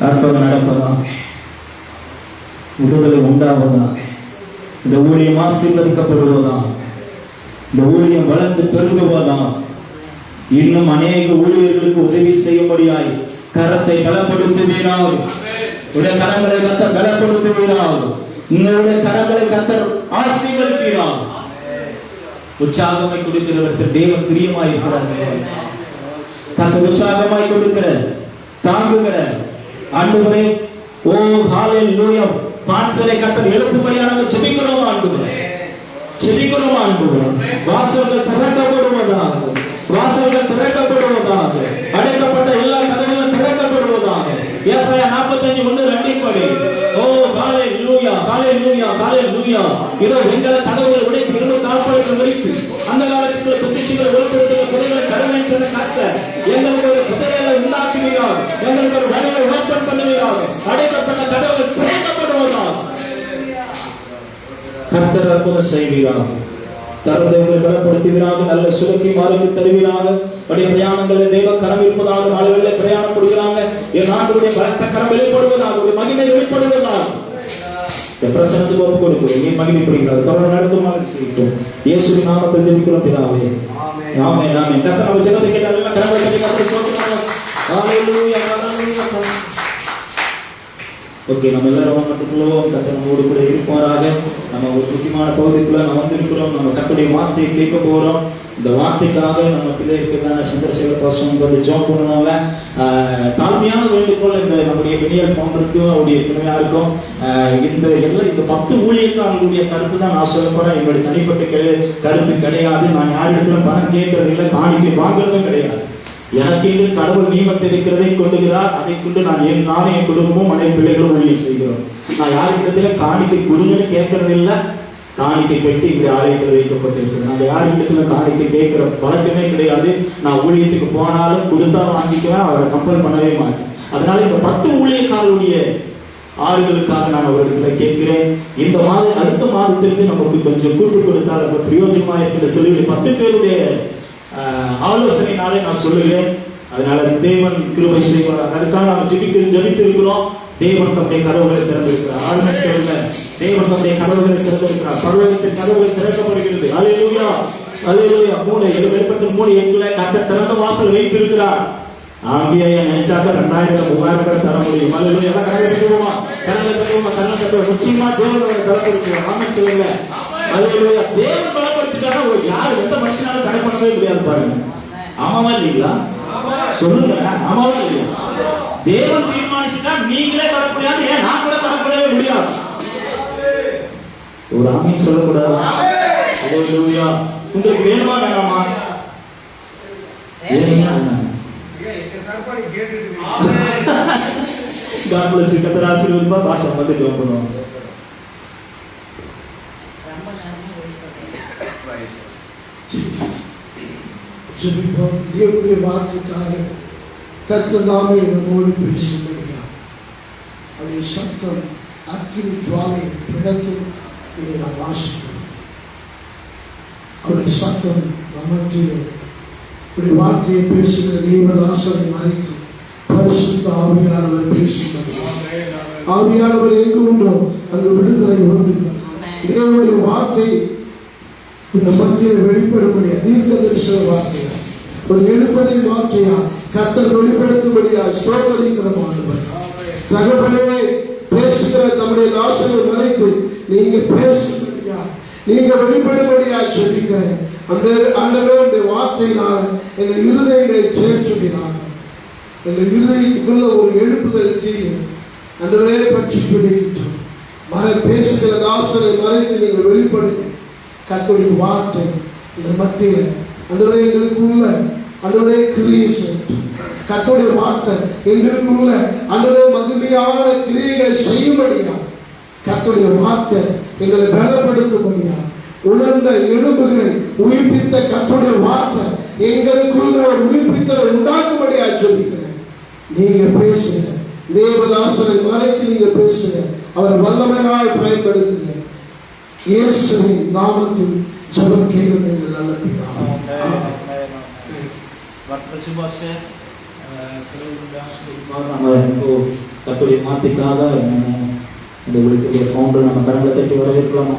அற்புதம் நடப்பதாக, விடுதலை உண்டாவதாக, இந்த ஊழியம் ஆசீர்வதிக்கப்படுவதாக, இந்த ஊழியம் வளர்ந்து பெருகுவதாக, இன்னும் அநேக ஊழியர்களுக்கு உதவி செய்யும்படியாய் கரத்தை பலப்படுத்துவீராக. உடைய கரங்களை கர்த்தர் பலப்படுத்துவீராக. உங்களுடைய கரங்களை கர்த்தர் ஆசீர்வதிப்பீராக. உற்சாகமாய் கொடுக்கிறவர்கள் தேவன் பிரியமாய் இருக்கிறார்கள். கர்த்தர் உற்சாகமாய் கொடுக்கிற தாங்குகிற ஆண்டவரே, ஓ ஹல்லேலூயா. பான்சலை கர்த்தர் எழுப்பும்படியாக ஜெபிக்கிறோம். ஆண்டவரே ஜெபிக்கிறோம். ஆண்டவரே வாசல்கள் திறக்கப்படுவதாக, வாசல்கள் திறக்கப்படுவதாக, அடைக்கப்பட்ட எல்லா கதவுகளும் திறக்கப்படுவதாக. ஏசாயா 45:2 படி. ஓ ஹல்லேலூயா, ஹல்லேலூயா, ஹல்லேலூயா. இதோ எங்களை கதவுகளை உடைத்து இரும்பு தாழ்பாளையத்தில் வைத்து அந்த காலத்தில் புத்திசிகளை வெளிப்படுத்துகிற புதைகளை கருணை செய்த கர்த்தர் எங்களுக்கு ஒரு புதையலை உண்டாக்குவீராக, எங்களுக்கு ஒரு வழியை ஓப்பன் பண்ணுவீராக, அடைக்கப்பட்ட கதவுகள் திறக்கப்படுவதாக கர்த்தர் அற்புதம் செய்வீராக. தருணங்களை பலப்படுத்துவீராக, நல்ல சுகத்தை மாறுக்கு தருவீராக. உடைய பிரயாணங்களில் தேவ கரம் இருப்பதாக, நாடுகளில் பிரயாணம் கொடுக்கிறாங்க, என் நாட்டுடைய பலத்த கரம் வெளிப்படுவதாக, ஒரு மகிமை வெளிப்படுவதாக பிரசனத்துக்கு ஒப்பு கொடுக்கிறோம். நீ மகிமைப்படுகிறார். தொடர்ந்து நடத்துமாறு செய்யட்டும். இயேசுவின் நாமத்தில் ஜெபிக்கிறோம் பிதாவே. ஆமென், ஆமென். கர்த்தர் நம்ம ஜெபத்தை கேட்டால் கரங்களை தட்டி கர்த்தரை ஸ்தோத்திரிக்கிறோம். ஹல்லேலூயா, ஹல்லேலூயா. ஓகே, நம்ம எல்லாரும் மட்டும் கர்த்தர் நம்மோடு கூட இருப்பாராக. நம்ம ஒரு முக்கியமான பகுதிக்குள்ள நம்ம வந்திருக்கிறோம். நம்ம கர்த்தருடைய வார்த்தையை கேட்க போகிறோம். இந்த வார்த்தைக்காக நம்ம பிள்ளைகளுக்கான சந்திரசேகர் பாஸ்டர் வந்து ஜாப் பண்ணுவாங்க. தாழ்மையான வேண்டுகோள் இந்த நம்முடைய பெண்ணியல் ஃபவுண்டருக்கும் அவருடைய துணையாருக்கும் இந்த 10 ஊழியர்களுடைய கருத்து தான் நான் சொல்ல போறேன். என்னுடைய தனிப்பட்ட கருத்து கிடையாது. நான் யாரிடத்திலும் பணம் கேட்கறது இல்லை, காணிக்கை வாங்குறதும் கிடையாது. எனக்கு கடவுள் நியமத்தை இருக்கிறதை கொண்டுகிறார். அதை கொண்டு நானே என் குடும்பமும் அனைத்து பிள்ளைகளும் ஊழியம் செய்கிறோம். நான் யாரிடத்துல காணிக்கை கொடுங்கன்னு கேட்கறது இல்லை, காணிக்கை பெட்டி இப்படி ஆலயத்தில் வைக்கப்பட்டிருக்கு. நாங்கள் யாருக்கிட்ட காணிக்கை கேட்கிற பழக்கமே கிடையாது. நான் ஊழியத்துக்கு போனாலும் கொடுத்தா வாங்கிக்குவேன், அவரை கம்பல் பண்ணவே மாட்டேன். அதனால இந்த 10 ஊழியக்காரருடைய ஆறுகளுக்காக நான் அவர்கிட்ட கேட்கிறேன். இந்த மாதம் அடுத்த மாதத்திற்கு நமக்கு கொஞ்சம் கூட்டு கொடுத்தால் ரொம்ப பிரயோஜனமா இருக்கிற சொல்லி 10 பேருடைய ஆலோசனைனாலே நான் சொல்லுகிறேன். அதனால தேவன் கிருபை செய்வார். அதுக்காக நாம் ஜெபித்து இருக்கிறோம். தேவன் தம்முடைய கதவுகளை திறந்திருக்கிறார். ஆளுமை சொல்லுங்க, தேவன் தம்முடைய கதவுகளை திறந்திருக்கிறார். பரலோகத்தின் கதவுகள் திறக்கப்படுகிறது. அல்லேலூயா, அல்லேலூயா. 3:8 கர்த்தர் திறந்த வாசல் வைத்திருக்கிறார். ஆம்பியா நினைச்சாக்க 2000 3000 தர முடியும். அல்லேலூயா. எல்லாம் கரெக்டா கரங்களை நிச்சயமா தேவனோட திறந்திருக்கிறார். ஆமென் சொல்லுங்க. அல்லேலூயா. தேவன் பலப்படுத்திட்டாங்க. யார் எந்த மனுஷனால தடை பண்ணவே முடியாது. பாருங்க, ஆமாவா இல்லைங்களா? சொல்லுங்க, ஆமாவா இல்லையா? தேவன் தீர்மானிச்சுட்டா நீங்களே தடை முடியாது. ஏன் நான் கூட தடை பண்ணவே முடியாது? ஒரு ஆமீன் சொல்லக்கூடாது. அல்லேலூயா. உங்களுக்கு வேணுமா வேண்டாமா? God bless you. கர்த்தர் ஆசீர்வதிப்பார். பாஷா வந்து ஜெபம் பண்ணுவாங்க. ஜெபிப்போம். தேவனுடைய வார்த்தைக்காக கர்த்தர் தாமே நம்மோடு பேசும்படியா அவருடைய சத்தம் அக்கினி ஜுவாலை பிளக்கும் என்று நாம் வாசிக்கிறோம். அவருடைய சத்தம் நமக்கு ஒரு வார்த்தையை பேசுகிற தேவதாசனை மறைத்து பரிசுத்த ஆவியானவர் பேசும்படியா. ஆவியானவர் எங்கு உண்டோ அங்கு விடுதலை உண்டு. தேவனுடைய வார்த்தை இந்த மத்தியில் வெளிப்படும்படியா தீர்க்க தரிசன வார்த்தையா, ஒரு எழுப்பதின் வார்த்தையா கர்த்தர் வெளிப்படுத்தும்படியா சோதரிக்கிறமானவர் தகவலே பேசுகிற நம்முடைய தாசனை மறைத்து நீங்க பேசும்படியா, நீங்க வெளிப்படும்படியா சொல்லிக்கிறேன். அந்த ஆண்டவருடைய வார்த்தையினால எங்கள் இருதயங்களை சேர்ச்சுகிறாங்க. எங்கள் இருதயத்துக்குள்ள ஒரு எழுப்புதல் செய்ய ஆண்டவரே பற்றி பிடிக்கிட்டோம். பேசுகிற தாசனை மறைத்து நீங்கள் வெளிப்படுங்க. கர்த்தருடைய வார்த்தை இந்த மத்தியில் ஆண்டவரே எங்களுக்குள்ள ஆண்டவரே கிரியேஷன் கர்த்தருடைய வார்த்தை எங்களுக்குள்ள ஆண்டவரே மகிமையான கிரியைகளை செய்யும்படியா கர்த்தருடைய வார்த்தை எங்களை பலப்படுத்தும்படியா உணர்ந்த எலும்புகளை உயிர்ப்பித்த கர்த்தருடைய வார்த்தை எங்களுக்குள்ள ஒரு உயிர்ப்பித்தலை உண்டாக்கும்படியா சொல்லிக்கிறேன். நீங்க பேசுங்க, தேவதாசனை மறைத்து நீங்க பேசுங்க, அவர் வல்லமையாய் பயன்படுத்துங்க. இயேசுவின் நாமத்தில் ஜெபம் கேளுங்க எங்கள் நல்ல பிதாவே. கர்த்தருடைய வார்த்தைக்காக இந்த ஒளித்துடைய ஃபவுண்டர் நம்ம கரங்களை தட்டி வரவேற்கலாமா?